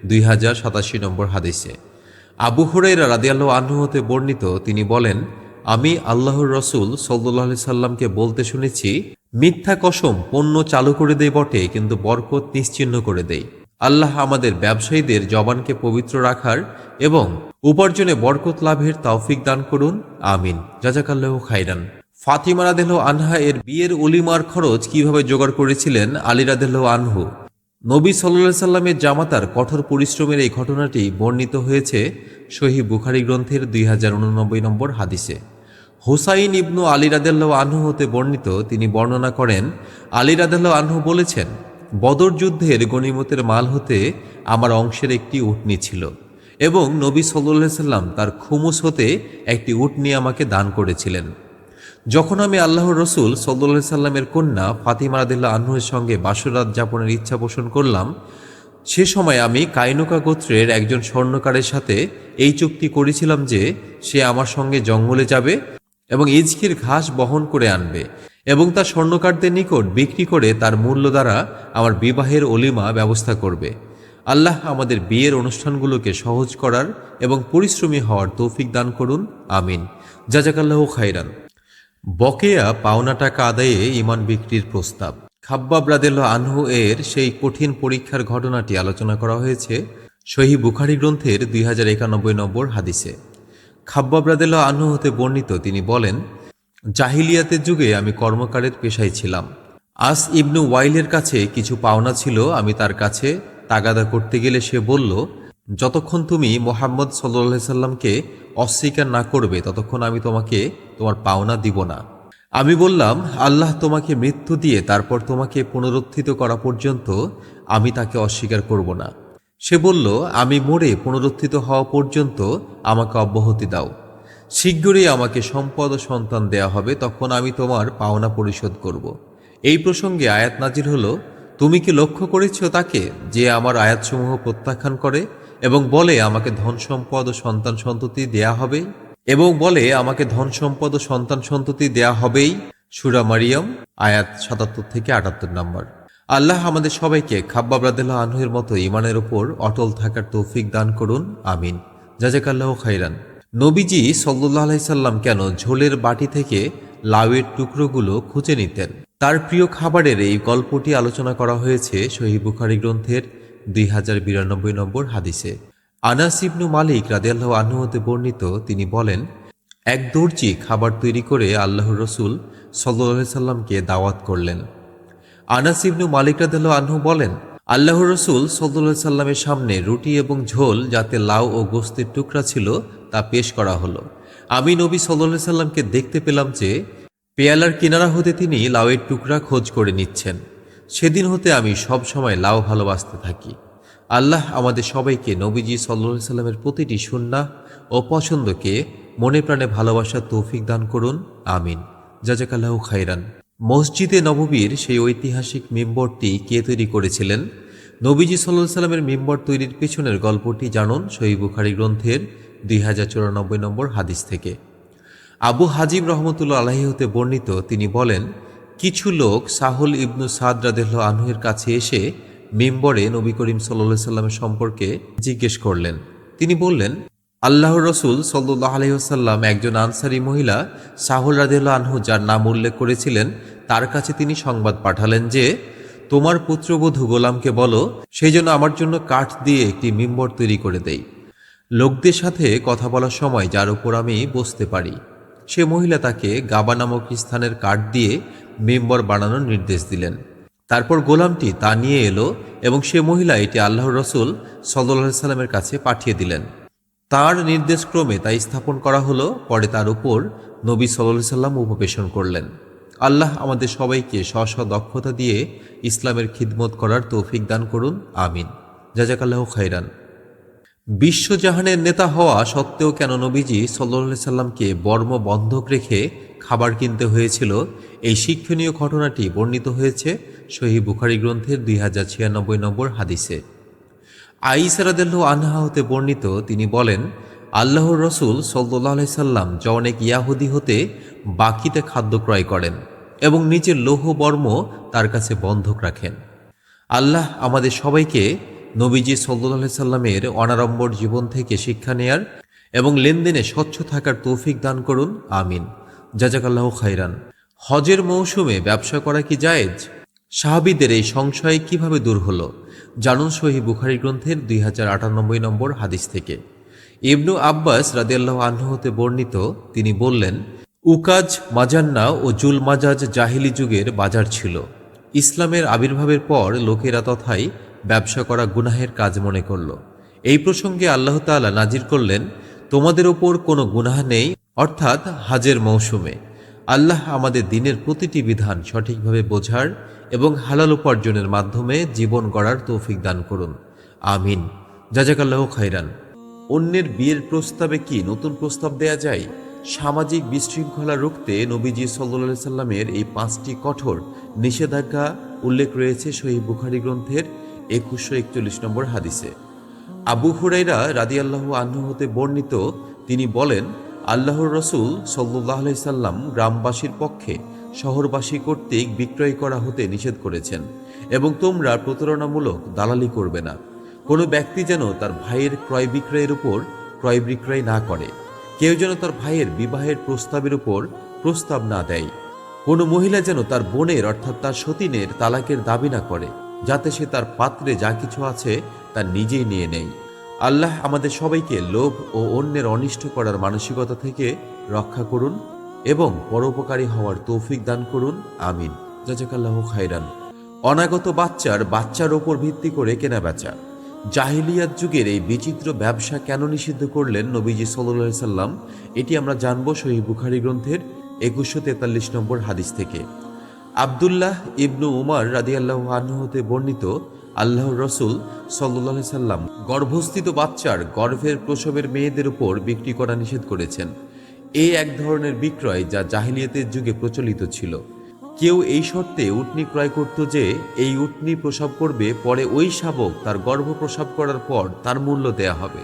Speaker 1: 2087 নম্বর হাদিসে। আবু হুরায়রা রাদিয়াল্লাহু আনহু হতে বর্ণিত, তিনি বলেন, আমি আল্লাহর রাসূল সাল্লাল্লাহু আলাইহি সাল্লামকে বলতে শুনেছি, মিথ্যা কসম পণ্য চালু করে দেয় বটে, কিন্তু বরকত নিশ্চিহ্ন করে দেয়। আল্লাহ আমাদের ব্যবসায়ীদের জবানকে পবিত্র রাখার এবং উপার্জনে বরকত লাভের তৌফিক দান করুন, আমিন। জাযাকাল্লাহু খাইরান। ফাতিমা রাদিয়াল্লাহু আনহা এর বিয়ের ওলিমার খরচ কিভাবে জোগাড় করেছিলেন আলী রাদিয়াল্লাহু আনহু? নবী সাল্লাল্লাহু আলাইহি সাল্লামের জামাতার কঠোর পরিশ্রমের এই ঘটনাটি বর্ণিত হয়েছে সহিহ বুখারী গ্রন্থের 2089 নম্বর হাদিসে। হুসাইন ইবনু আলী রাদিয়াল্লাহু আনহু হতে বর্ণিত, তিনি বর্ণনা করেন, আলী রাদিয়াল্লাহু আনহু বলেছেন, বদর যুদ্ধের গনিমতের মাল হতে আমার অংশের একটি উটনী ছিল এবং নবী সাল্লাল্লাহু আলাইহি সাল্লাম তার খুমুস হতে একটি উটনী আমাকে দান করেছিলেন। যখন আমি আল্লাহর রাসূল সাল্লাল্লাহু আলাইহি সাল্লামের কন্যা ফাতিমা রাদিয়াল্লাহু আনহার সঙ্গে বাসরাত যাপনের ইচ্ছা পোষণ করলাম, সে সময় আমি কাইনুকা গোত্রের একজন স্বর্ণকারের সাথে এই চুক্তি করেছিলাম যে সে আমার সঙ্গে জঙ্গলে যাবে এবং ইজকির ঘাস বহন করে আনবে এবং তা স্বর্ণকারদের নিকট বিক্রি করে তার মূল্য দ্বারা আমার বিবাহের অলিমা ব্যবস্থা করবে। আল্লাহ আমাদের বিয়ের অনুষ্ঠানগুলোকে সহজ করার এবং পরিশ্রমী হওয়ার তৌফিক দান করুন, আমিন। জাযাকাল্লাহু খাইরান। বকেয়া পাওনা টাকা আদায়ে ঈমান বিক্রির প্রস্তাব। খাব্বাব রাদিয়াল্লাহু আনহু এর সেই কঠিন পরীক্ষার ঘটনাটি আলোচনা করা হয়েছে সহিহ বুখারী গ্রন্থের 2091 নম্বর হাদিসে খাব্বাব রাদিয়াল্লাহু আনহু হতে বর্ণিত, তিনি বলেন, জাহিলিয়াতের যুগে আমি কর্মকারের পেশায় ছিলাম। আস ইবনু ওয়াইলের কাছে কিছু পাওনা ছিল। আমি তার কাছে তাগাদা করতে গেলে সে বলল, যতক্ষণ তুমি মুহাম্মদ সাল্লাল্লাহু আলাইহি সাল্লামকে অস্বীকার না করবে ততক্ষণ আমি তোমাকে তোমার পাওনা দিব না। আমি বললাম, আল্লাহ তোমাকে মৃত্যু দিয়ে তারপর তোমাকে পুনরুত্থিত করা পর্যন্ত আমি তাকে অস্বীকার করব না। সে বলল, আমি মরে পুনরুত্থিত হওয়া পর্যন্ত আমাকে অব্যাহতি দাও। শীঘ্রই আমাকে সম্পদ ও সন্তান দেয়া হবে, তখন আমি তোমার পাওনা পরিশোধ করব। এই প্রসঙ্গে আয়াত নাজির হলো, তুমি কি লক্ষ্য করেছ তাকে, যে আমার আয়াতসমূহ প্রত্যাখ্যান করে এবং বলে আমাকে ধন সম্পদ ও সন্তান সন্ততি দেয়া হবে হবেই। সূরা মারিয়াম আয়াত 77 থেকে 78 নম্বর। আল্লাহ আমাদের সবাইকে খাব্বাব রাদিয়াল্লাহু আনহুর মতো ঈমানের উপর অটল থাকার তৌফিক দান করুন, আমিন। জাযাকাল্লাহু খাইরান। নবীজি সাল্লাল্লাহু আলাইহি সাল্লাম কেন ঝোলের বাটি থেকে লাউয়ের টুকরোগুলো খুঁজে নিতেন? তার প্রিয় খাবারের এই গল্পটি আলোচনা করা হয়েছে সহিহ বুখারী গ্রন্থের 2092 নম্বর হাদিসে। আনাস ইবনু মালিক রাদিয়াল্লাহু আনহু হতে বর্ণিত, তিনি বলেন, এক দর্জি খাবার তৈরি করে আল্লাহর রসূল সাল্লাল্লাহু আলাইহি সাল্লামকে দাওয়াত করলেন। আনাস ইবনু মালিক রাদিয়াল্লাহু আনহু বলেন, আল্লাহর রসূল সাল্লাল্লাহু আলাইহি সাল্লামের সামনে রুটি এবং ঝোল যাতে লাউ ও গোস্তের টুকরা ছিল তা পেশ করা হলো। আমি নবী সাল্লাল্লাহু আলাইহি সাল্লামকে দেখতে পেলাম যে পেয়ালার কিনারা হতে তিনি লাউয়ের টুকরা খোঁজ করে নিচ্ছেন। সেদিন হতে আমি সব সময় লাউ ভালোবাসতে থাকি। আল্লাহ আমাদের সবাইকে নবীজি সাল্লাল্লাহু আলাইহি সাল্লামের প্রতিটি সুন্নাহ ও পছন্দকে মনে প্রাণে ভালোবাসার তৌফিক দান করুন, আমিন। জাযাকাল্লাহু খাইরান। মসজিদে নববীর সেই ঐতিহাসিক মিম্বরটি কে তৈরি করেছিলেন? নবীজি সাল্লাল্লাহু আলাইহি সাল্লামের মিম্বর তৈরির পেছনের গল্পটি জানুন সহিহ বুখারী গ্রন্থের 2094 নম্বর হাদিস থেকে। আবু হাজিম রহমতুল্লাহ আলাইহি হতে বর্ণিত, তিনি বলেন, কিছু লোক সাহুল ইবনু সাদ রাদিয়াল্লাহু আনহুর কাছে এসে মিম্বরে নবী করিম সাল্লাল্লাহু আলাইহি সাল্লামের সম্পর্কে জিজ্ঞেস করলেন। তিনি বললেন, আল্লাহর রসূল সাল্লাল্লাহু আলাইহি ওয়াসাল্লাম একজন আনসারী মহিলা সাহুল রাদিয়াল্লাহু আনহু যার নাম উল্লেখ করেছিলেন তার কাছে তিনি সংবাদ পাঠালেন যে, তোমার পুত্রবধূ গোলামকে বলো সেই জন্য আমার জন্য কাঠ দিয়ে একটি মিম্বর তৈরি করে দেই, লোকদের সাথে কথা বলার সময় যার উপর আমি বসতে পারি। সে মহিলা তাকে গাবা নামক স্থানের কাঠ দিয়ে মিম্বর বানানোর নির্দেশ দিলেন। তারপর গোলামটি তা নিয়ে এলো এবং সে মহিলা এটি আল্লাহর রসূল সাল্লাল্লাহু আলাইহি সাল্লামের কাছে পাঠিয়ে দিলেন। তার নির্দেশক্রমে তা স্থাপন করা হলো। পরে তার উপর নবী সাল্লাল্লাহু আলাইহি সাল্লাম উপবেশন করলেন। আল্লাহ আমাদের সবাইকে স্ব দক্ষতা দিয়ে ইসলামের খিদমত করার তৌফিক দান করুন, আমিন। জাযাকাল্লাহু খাইরান। বিশ্বজাহানের নেতা হওয়া সত্ত্বেও কেন নবীজি সাল্লাল্লাহু আলাইহি সাল্লামকে বর্ম বন্ধক রেখে খাবার কিনতে হয়েছিল, এই শিক্ষণীয় ঘটনাটি বর্ণিত হয়েছে সহিহ বুখারী গ্রন্থের 2096 নম্বর হাদিসে। আয়েশা রাদিয়াল্লাহু আনহা হতে বর্ণিত, তিনি বলেন, আল্লাহর রসূল সাল্লাল্লাহু আলাইহি সাল্লাম অনেক ইয়াহুদি হতে বাকিতে খাদ্য ক্রয় করেন এবং নিজের লৌহ বর্ম তার কাছে বন্ধক রাখেন। আল্লাহ আমাদের সবাইকে নবীজি সাল্লাল্লাহু আলাইহি সাল্লামের অনাড়ম্বর জীবন থেকে শিক্ষা নেয়ার এবং লেনদেনে স্বচ্ছ থাকার তৌফিক দান করুন, আমিন। জাযাকাল্লাহু খাইরান। হজের মৌসুমে ব্যবসা করা কি জায়েজ? সাহাবীদের এই সংশয় কিভাবে দূর হলো, জানুন সহিহ বুখারী গ্রন্থের 2098 নম্বর হাদিস থেকে। ইবনু আব্বাস রাদিয়াল্লাহু আনহু হতে বর্ণিত, তিনি বললেন, উকাজ, মাজান্না ও জুল মাজাজ জাহিলি যুগের বাজার ছিল। ইসলামের আবির্ভাবের পর লোকেরা তথায় ব্যবসা করা গুনাহের কাজ মনে করল। এই প্রসঙ্গে আল্লাহ তাআলা নাজির করলেন, তোমাদের ওপর কোনো গুনাহ নেই, অর্থাৎ হাজের মৌসুমে। আল্লাহ আমাদের দিনের প্রতিটি বিধান সঠিকভাবে বোঝার এবং হালাল উপার্জনের মাধ্যমে জীবন গড়ার তৌফিক দান করুন, আমিন। জাযাকাল্লাহু খাইরান। অন্যের বিয়ের প্রস্তাবে কি নতুন প্রস্তাব দেয়া যায়? সামাজিক বিশৃঙ্খলা রুখতে নবীজি সাল্লাল্লাহু আলাইহি সাল্লামের এই 5টি কঠোর নিষেধাজ্ঞা উল্লেখ রয়েছে সহিহ বুখারী গ্রন্থের 2141 নম্বর হাদিসে। আবু হুরায়রা রাদিয়াল্লাহু আনহু হতে বর্ণিত, তিনি বলেন, আল্লাহর রসূল সাল্লাল্লাহু আলাইহি সাল্লাম গ্রামবাসীর পক্ষে শহরবাসী কর্তৃক বিক্রয় করা হতে নিষেধ করেছেন এবং তোমরা প্রতারণামূলক দালালি করবে না। কোনো ব্যক্তি যেন তার ভাইয়ের ক্রয় বিক্রয়ের উপর ক্রয় বিক্রয় না করে। কেউ যেন তার ভাইয়ের বিবাহের প্রস্তাবের উপর প্রস্তাব না দেয়। কোনো মহিলা যেন তার বোনের অর্থাৎ তার সতীনের তালাকের দাবি না করে, যাতে সে তার পাত্রে যা কিছু আছে তা নিজেই নিয়ে নেয়। আল্লাহ আমাদের সবাইকে লোভ ও অন্যের অনিষ্ট করার মানসিকতা থেকে রক্ষা করুন এবং পরোপকারী হওয়ার তৌফিক দান করুন। আমিন। জাযাকাল্লাহু খাইরান। অনাগত বাচ্চার ওপর ভিত্তি করে কেনাবেচা। জাহিলিয়াত যুগের এই বিচিত্র ব্যবসা কেন নিষিদ্ধ করলেন নবীজি সাল্লাল্লাহু আলাইহি সাল্লাম, এটি আমরা জানব সহিহ বুখারী গ্রন্থের 2143 নম্বর হাদিস থেকে। আব্দুল্লাহ ইবনু উমর রাদিয়াল্লাহু আনহু হতে বর্ণিত, আল্লাহর রাসূল সাল্লাল্লাহু আলাইহি সাল্লাম গর্ভস্থিত বাচ্চার গর্ভের প্রসবের মেয়েদের উপর বিক্রি করা নিষেধ করেছেন। এই এক ধরনের বিক্রয় যা জাহিলিয়াতের যুগে প্রচলিত ছিল। কেউ এই শর্তে উটনী ক্রয় করত যে এই উটনী প্রসব করবে, পরে ওই শাবক তার গর্ভ প্রসব করার পর তার মূল্য দেয়া হবে।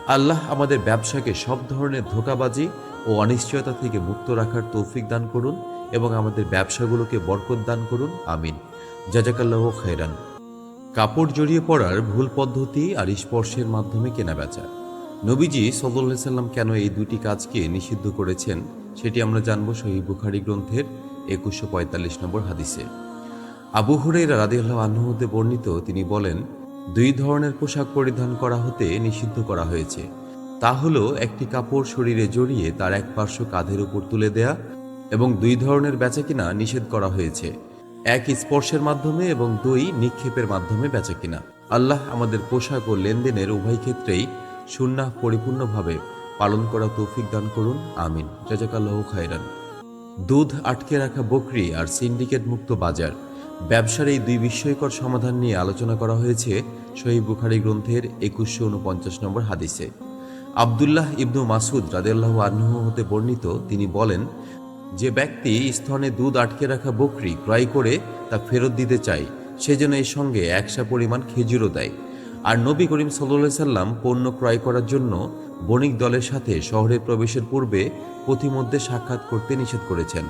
Speaker 1: আল্লাহ আমাদের ব্যবসাকে সব ধরনের ধোঁকাবাজি ও অনিশ্চয়তা থেকে মুক্ত রাখার তৌফিক দান করুন এবং আমাদের ব্যবসাগুলোকে বরকত দান করুন। আমিন। জাযাকাল্লাহু খাইরান। কাপড় জড়িয়ে পড়ার ভুল পদ্ধতি আর স্পর্শের মাধ্যমে কেনাবেচা। নবীজি সাল্লাল্লাহু আলাইহি সাল্লাম কেন এই দুটি কাজকে নিষিদ্ধ করেছেন সেটি আমরা জানব সহিহ বুখারী গ্রন্থের 2145 নম্বর হাদিসে। আবু হুরায়রা রাদিয়াল্লাহু আনহু হতে বর্ণিত, তিনি বলেন, দুই ধরনের পোশাক পরিধান করা হতে নিষিদ্ধ করা হয়েছে। তা হলো একটি কাপড় শরীরে জড়িয়ে তার এক পার্শ্ব কাঁধের উপর তুলে দেয়া, এবং দুই ধরনের বেচাকিনা নিষেধ করা হয়েছে, এক স্পর্শের মাধ্যমে এবং দুই নিক্ষেপের মাধ্যমে বেচাকিনা। আল্লাহ আমাদের পোশাক ও লেনদেনের উভয় ক্ষেত্রেই সুন্নাহ পরিপূর্ণভাবে পালন করা তৌফিক দান করুন। আমিন। জাযাকাল্লাহু খাইরান। দুধ আটকে রাখা বকরি আর সিন্ডিকেট মুক্ত বাজার। ব্যবসার এই দুই বিস্ময়কর সমাধান নিয়ে আলোচনা করা হয়েছে সহিহ বুখারী গ্রন্থের 2149 নম্বর হাদিসে। আব্দুল্লাহ ইবনু মাসুদ রাদিয়াল্লাহু আনহু হতে বর্ণিত, তিনি বলেন, যে ব্যক্তি স্তনে দুধ আটকে রাখা বকরি ক্রয় করে তা ফেরত দিতে চায়, সেজন্য এর সঙ্গে একশা পরিমাণ খেজুরও দেয়। আর নবী করিম সাল্লাল্লাহু আলাইহি সাল্লাম পণ্য ক্রয় করার জন্য বণিক দলের সাথে শহরে প্রবেশের পূর্বে পথিমধ্যে সাক্ষাৎ করতে নিষেধ করেছেন।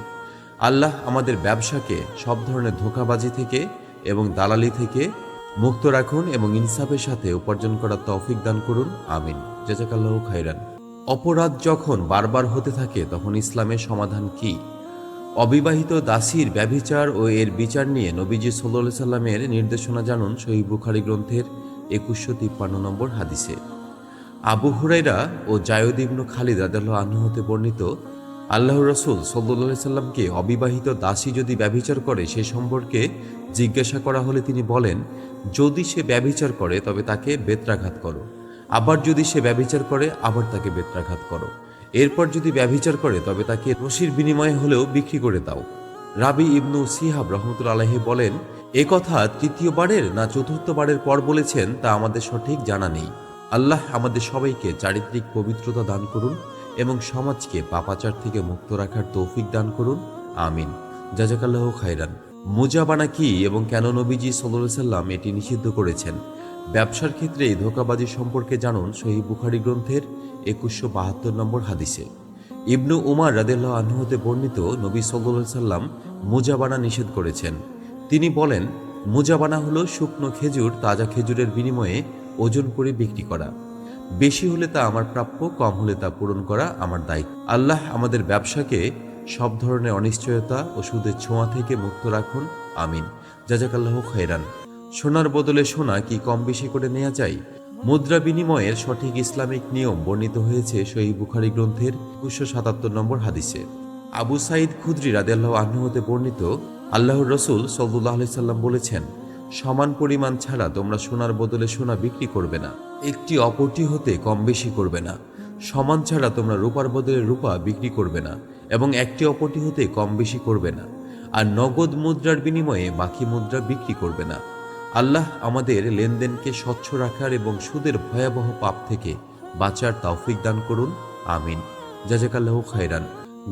Speaker 1: আল্লাহ আমাদের ব্যবসাকে সব ধরনের ধোঁকাবাজি থেকে এবং দালালি থেকে মুক্ত রাখুন এবং ইনসাফের সাথে উপার্জন করার তৌফিক দান করুন। আমিন। জাযাকাল্লাহু খাইরান। অপরাধ যখন বারবার হতে থাকে তখন ইসলামের সমাধান কি? অবিবাহিত দাসীর ব্যভিচার ও এর বিচার নিয়ে নবীজি সাল্লাল্লাহু আলাইহি সাল্লামের নির্দেশনা জানুন সহিহ বুখারী গ্রন্থের 2153 নম্বর হাদিসে। আবু হুরায়রা ও যায়েদ ইবনু খালিদ রাদিয়াল্লাহু আনহু হতে বর্ণিত, আল্লাহর রাসূল সাল্লাল্লাহু আলাইহি সাল্লামকে অবিবাহিত দাসী যদি ব্যভিচার করে সে সম্পর্কে জিজ্ঞাসা করা হলে তিনি বলেন, যদি সে ব্যভিচার করে তবে তাকে বেত্রাঘাত করো, আবার যদি সে ব্যভিচার করে আবার তাকে বেত্রাঘাত করো, এরপর যদি ব্যভিচার করে তবে তাকে রশির বিনিময়ে হলেও বিক্রি করে দাও। রাবি ইবনু সিহাব রহমতুল্লাহ আলাইহি বলেন, এ কথা তৃতীয়বারের না চতুর্থবারের পর বলেছেন তা আমাদের সঠিক জানা নেই। আল্লাহ আমাদের সবাইকে চারিত্রিক পবিত্রতা দান করুন এবং সমাজকে পাপাচার থেকে মুক্ত রাখার তৌফিক দান করুন। আমিন। জাযাকাল্লাহু খাইরান। মুজাবানা কি এবং কেন নবীজি সাল্লাল্লাহু আলাইহি সাল্লাম এটি নিষিদ্ধ করেছেন? ব্যবসার ক্ষেত্রে এই ধোঁকাবাজি সম্পর্কে জানুন সহিহ বুখারী গ্রন্থের 2172 নম্বর হাদিসে। ইবনু উমর রাদিয়াল্লাহু আনহু হতে বর্ণিত, নবী সাল্লাল্লাহু আলাইহি সাল্লাম মুজাবানা নিষেধ করেছেন। তিনি বলেন, মুজাবানা হলো শুকনো খেজুর তাজা খেজুরের বিনিময়ে ওজন করে বিক্রি করা। বেশি হলে তা আমার প্রাপ্য, কম হলে তা পূরণ করা আমার দায়িত্ব। আল্লাহ আমাদের ব্যবসাকে সব ধরনের অনিশ্চয়তা ও সুদের ছোঁয়া থেকে মুক্ত রাখুন। আমিন। জাযাকাল্লাহু খাইরান। সোনার বদলে সোনা কি কম বেশি করে নেওয়া যায়? মুদ্রা বিনিময়ের সঠিক ইসলামিক নিয়ম বর্ণিত হয়েছে সহিহ বুখারী গ্রন্থের 277 নম্বর হাদিসে। আবু সাঈদ খুদরি রাদিয়াল্লাহু আনহু হতে বর্ণিত, আল্লাহর রাসূল সাল্লাল্লাহু আলাইহি সাল্লাম বলেছেন, সমান পরিমাণ ছাড়া তোমরা সোনার বদলে সোনা বিক্রি করবে না, একটি অপরটি হতে কম বেশি করবে না। সমান ছাড়া তোমরা রূপার বদলে রূপা বিক্রি করবে না এবং একটি অপরটি হতে কম বেশি করবে না। আর নগদ মুদ্রার বিনিময়ে বাকি মুদ্রা বিক্রি করবে না। আল্লাহ আমাদের লেনদেনকে স্বচ্ছ রাখার এবং সুদের ভয়াবহ পাপ থেকে বাঁচার তৌফিক দান করুন। আমিন। জাযাকাল্লাহু খাইরান।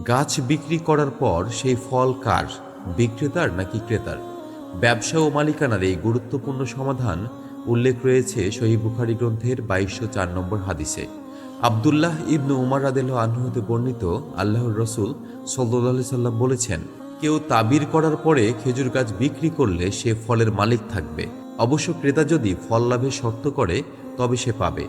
Speaker 1: গাছ বিক্রি করার পর সেই ফল কার, বিক্রেতার নাকি ক্রেতার? ব্যবসা ও মালিকানার এই গুরুত্বপূর্ণ সমাধান উল্লেখ রয়েছে সহিহ বুখারী গ্রন্থের 2204 নম্বর হাদিসে। আব্দুল্লাহ ইবনু উমর রাদিয়াল্লাহু আনহু হতে বর্ণিত, আল্লাহর রাসূল সাল্লাল্লাহু আলাইহি সাল্লাম বলেছেন, কেউ তাবির করার পরে খেজুর গাছ বিক্রি করলে সে ফলের মালিক থাকবে। অবশ্য ক্রেতা যদি ফল লাভের শর্ত করে তবে সে পাবে।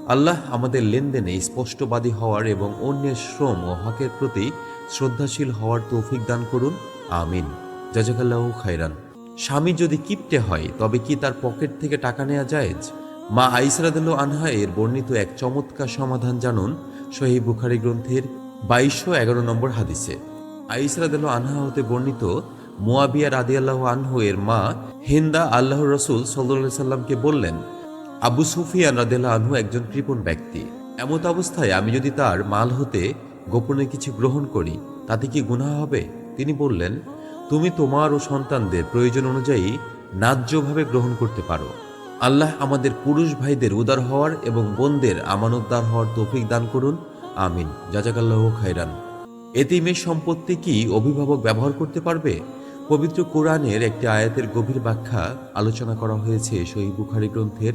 Speaker 1: আল্লাহ আমাদের লেনদেনে স্পষ্টবাদী হওয়ার এবং অন্যের শ্রম ও হকের প্রতি শ্রদ্ধাশীল হওয়ার তৌফিক দান করুন। আমিন। জাযাকাল্লাহু খাইরান। স্বামী যদি কিপটে হয় তবে কি তার পকেট থেকে টাকা নেওয়া জায়েজ? মা আয়েশা রাদিয়াল্লাহু আনহা এর বর্ণিত এক চমৎকার সমাধান জানুন সহিহ বুখারী গ্রন্থের 2211 নম্বর হাদিসে। আয়েশা রাদিয়াল্লাহু আনহা হতে বর্ণিত, মুয়াবিয়া রাদিয়াল্লাহু আনহু এর মা হিন্দা আল্লাহর রাসূল সাল্লাল্লাহু আলাইহি সাল্লামকে বললেন, আবু সুফিয়ান রাদিয়াল্লাহু আনহু একজন কৃপণ ব্যক্তি। এমত অবস্থায় আমি যদি তার মাল হতে গোপনে কিছু গ্রহণ করি তাতে কি গুনাহ হবে? তিনি বললেন, তুমি তোমার ও সন্তানদের প্রয়োজন অনুযায়ী ন্যায্যভাবে গ্রহণ করতে পারো। আল্লাহ আমাদের পুরুষ ভাইদের উদার হওয়ার এবং বোনদের আমানতদার হওয়ার তৌফিক দান করুন, আমিন। জাযাকাল্লাহু খাইরান। এতিমের সম্পত্তি কি অভিভাবক ব্যবহার করতে পারবে? পবিত্র কোরআনের একটি আয়াতের গভীর ব্যাখ্যা আলোচনা করা হয়েছে সহিহ বুখারী গ্রন্থের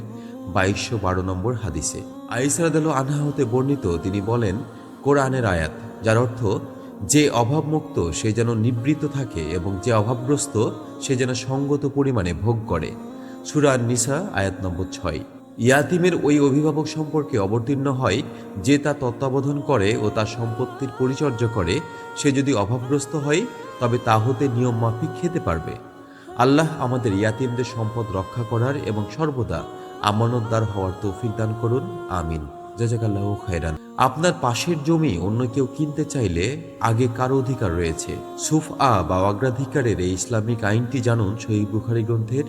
Speaker 1: 2212 নম্বর হাদিসে। আয়েশা রাদিয়াল্লাহু আনহা হতে বর্ণিত, তিনি বলেন, কোরআনের আয়াত যার অর্থ, যে অভাবমুক্ত সে যেন নিবৃত্ত থাকে এবং যে অভাবগ্রস্ত সে যেন সঙ্গত পরিমাণে ভোগ করে। সূরা আন-নিসা আয়াত নম্বর 6। ইয়াতিমের ওই অভিভাবক সম্পর্কে অবতীর্ণ হয় যে তা তত্ত্বাবধান করে ও তার সম্পত্তির পরিচর্যা করে। সে যদি অভাবগ্রস্ত হয় তবে তা হতে নিয়ম মাফিক খেতে পারবে। আল্লাহ আমাদের ইয়াতিমদের সম্পদ রক্ষা করার এবং সর্বদা আমানতদার হওয়ার তৌফিক দান করুন, আমিন। জাযাকাল্লাহু খাইরান। আপনার পাশের জমি অন্য কেউ কিনতে চাইলে আগে কার অধিকার রয়েছে? সুফআ বা অগ্রাধিকারের এই ইসলামিক আইনটি জানুন সহিহ বুখারী গ্রন্থের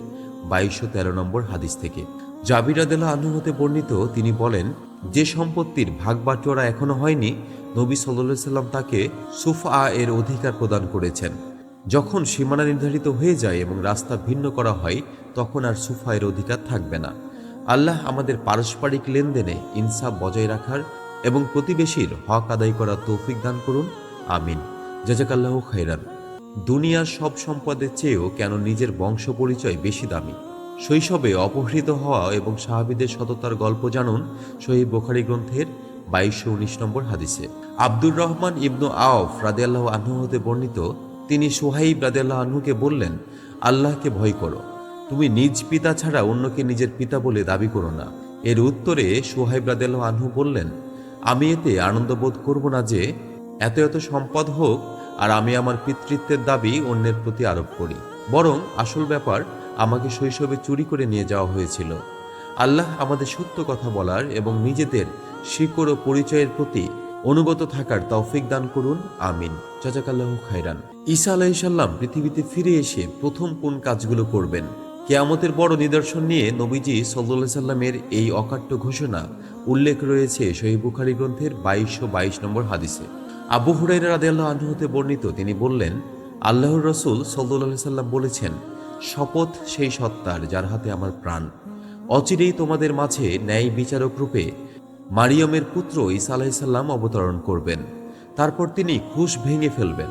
Speaker 1: 2213 নম্বর হাদিস থেকে। জাবির রাদিয়াল্লাহু আনহু হতে বর্ণিত, তিনি বলেন, যে সম্পত্তির ভাগ বাটোয়ারা এখনো হয়নি নবী সাল্লাল্লাহু আলাইহি সাল্লাম তাকে সুফআ এর অধিকার প্রদান করেছেন। যখন সীমানা নির্ধারিত হয়ে যায় এবং রাস্তা ভিন্ন করা হয় তখন আর সুফা এর অধিকার থাকবে না। আল্লাহ আমাদের পারস্পরিক লেনদেনে ইনসাফ বজায় রাখার এবং প্রতিবেশীর হক আদায় করার তৌফিক দান করুন, আমিন। জাযাকাল্লাহু খাইরান। দুনিয়ার সব সম্পদের চেয়েও কেন নিজের বংশ পরিচয় বেশি দামি? শৈশবে অপহৃত হওয়া এবং সাহাবীদের সততার গল্প জানুন সহিহ বুখারী গ্রন্থের 2219 নম্বর হাদিসে। আব্দুর রহমান ইবনু আওফ রাদিয়াল্লাহু আনহু হতে বর্ণিত, তিনি সুহাইব রাদিয়াল্লাহু আনহুকে বললেন, আল্লাহকে ভয় করো, তুমি নিজ পিতা ছাড়া অন্যকে নিজের পিতা বলে দাবি করো না। এর উত্তরে সুহাইব রাদিয়াল্লাহু আনহু বললেন, আমি এতে আনন্দ বোধ করব না যে এত এত সম্পদ হোক আর আমি আমার পিতৃত্বের দাবি অন্যের প্রতি আরোপ করি, বরং আসল ব্যাপার আমাকে শৈশবে চুরি করে নিয়ে যাওয়া হয়েছিল। আল্লাহ আমাদের সত্য কথা বলার এবং নিজেদের শিকড় ও পরিচয়ের প্রতি অনুগত থাকার তৌফিক দান করুন, আমিন। জাযাকাল্লাহু খাইরান। ঈসা আলাইহিস সালাম পৃথিবীতে ফিরে এসে প্রথম কোন কাজগুলো করবেন? কিয়ামতের বড় নিদর্শন নিয়ে নবীজি সাল্লাল্লাহু আলাইহি সাল্লামের এই অকাট্য ঘোষণা উল্লেখ রয়েছে সহিহ বুখারী গ্রন্থের 2222 নম্বর হাদিসে। আবু হুরায়রা রাদিয়াল্লাহু আনহু হতে বর্ণিত, তিনি বললেন, আল্লাহর রাসূল সাল্লাল্লাহু আলাইহি সাল্লাম বলেছেন, শপথ সেই সত্তার যার হাতে আমার প্রাণ, অচিরেই তোমাদের মাঝে ন্যায় বিচারক রূপে মারিয়মের পুত্র ঈসা আলাইহিস সালাম অবতরণ করবেন। তারপর তিনি ক্রুশ ভেঙে ফেলবেন,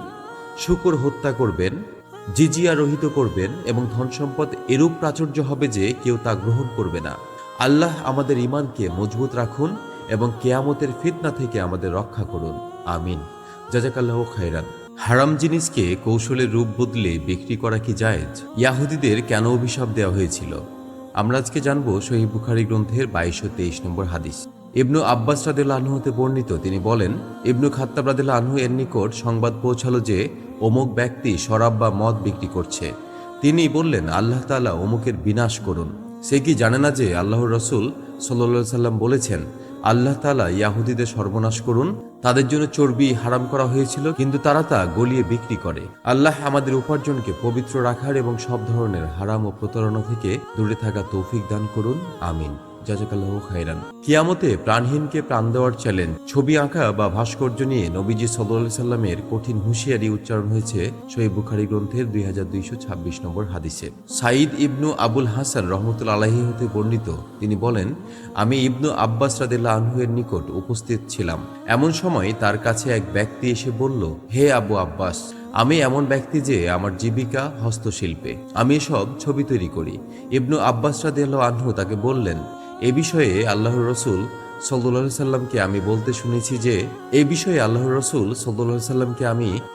Speaker 1: শূকর হত্যা করবেন, জিজিয়া রহিত করবেন এবং ধনসম্পদ এরূপ প্রাচুর্য হবে যে কেউ তা গ্রহণ করবে না। আল্লাহ আমাদের ঈমানকে মজবুত রাখুন এবং কিয়ামতের ফিতনা থেকে আমাদের রক্ষা করুন, আমিন। জাযাকাল্লাহু খাইরান। হারাম জিনিসকে কৌশলের রূপ বদলে বিক্রি করা কি জায়েজ? ইয়াহুদীদের কেন অভিশাপ দেওয়া হয়েছিল? আমরা আজকে জানব সহিহ বুখারী গ্রন্থের 2223 নম্বর হাদিস। ইবনু আব্বাস রাদিয়াল্লাহু আনহু হতে বর্ণিত, তিনি বলেন, ইবনু খাত্তাব রাদিয়াল্লাহু আনহু এর নিকট সংবাদ পৌঁছালো যে অমুক ব্যক্তি শরাব বা মদ বিক্রি করছে। তিনি বললেন, আল্লাহ তাআলা অমুকের বিনাশ করুন। সে কি জানে না যে আল্লাহর রাসূল সাল্লাল্লাহু আলাইহি সাল্লাম বলেছেন, আল্লাহ তাআলা ইয়াহুদীদের সর্বনাশ করুন, তাদের জন্য চর্বি হারাম করা হয়েছিল কিন্তু তারা তা গলিয়ে বিক্রি করে। আল্লাহ আমাদের উপার্জনকে পবিত্র রাখার এবং সব ধরনের হারাম ও প্রতারণা থেকে দূরে থাকা তৌফিক দান করুন, আমিন। জাযাকাল্লাহু খাইরান। কিয়ামতে প্রাণহীনকে প্রাণ দেওয়ার চ্যালেঞ্জ। ছবি আঁকা বা ভাস্কর্য নিয়ে নবীজি সাল্লাল্লাহু আলাইহি সাল্লামের কঠিন হুঁশিয়ারি উচ্চারণ হয়েছে সহিহ বুখারী গ্রন্থের 2226 নম্বর হাদিসে। সাঈদ ইবনু আবুল হাসান রাহমাতুল্লাহি আলাইহি হতে বর্ণিত, তিনি বলেন, আমি ইবনু আব্বাস রাদিয়াল্লাহু আনহু এর নিকট উপস্থিত ছিলাম। এমন সময় তার কাছে এক ব্যক্তি এসে বলল, হে আবু আব্বাস, আমি এমন ব্যক্তি যে আমার জীবিকা হস্তশিল্পে, আমি সব ছবি তৈরি করি। ইবনু আব্বাস রাদিয়াল্লাহু আনহু তাকে বললেন, এ বিষয়ে আল্লাহর রাসূল সাল্লাল্লাহু আলাইহি সাল্লামকে আমি বলতে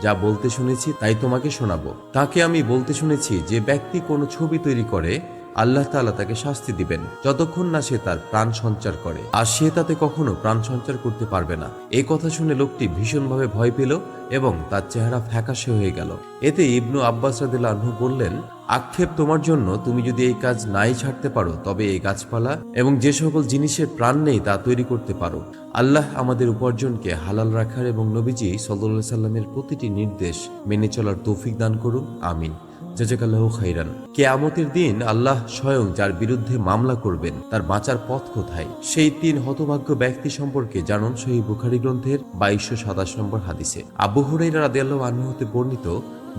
Speaker 1: যা বলতে শুনেছি তাই তোমাকে শোনাবো। তাকে আমি বলতে শুনেছি, যে ব্যক্তি কোনো ছবি তৈরি করে আল্লাহ তাআলা তাকে শাস্তি দিবেন যতক্ষণ না সে তার প্রাণ সঞ্চার করে, আর সে তাতে কখনো প্রাণ সঞ্চার করতে পারবে না। এই কথা শুনে লোকটি ভীষণভাবে ভয় পেল এবং তার চেহারা ফ্যাকাশে হয়ে গেল। এতে ইবনু আব্বাস রাদিয়াল্লাহু আনহু বললেন,
Speaker 2: আক্ষেপ তোমার জন্য, তুমি যদি এই কাজ নাই ছাড়তে পারো তবে এই গাছপালা এবং যে সকল জিনিসের প্রাণ নেই তা তৈরি করতে পারো। আল্লাহ আমাদের উপার্জনকে হালাল রাখার এবং নবীজি সাল্লাল্লাহু সাল্লামের প্রতিটি নির্দেশ মেনে চলার তৌফিক দান করুন। আমিন। জাযাকাল্লাহু খাইরান। কিয়ামতের দিন আল্লাহ স্বয়ং যার বিরুদ্ধে মামলা করবেন তার বাঁচার পথ কোথায়, সেই 3 হতভাগ্য ব্যক্তি সম্পর্কে জানুন সহিহ বুখারী গ্রন্থের 2227 নম্বর হাদিসে। আবু হুরায়রা রাদিয়াল্লাহু আনহু হতে বর্ণিত,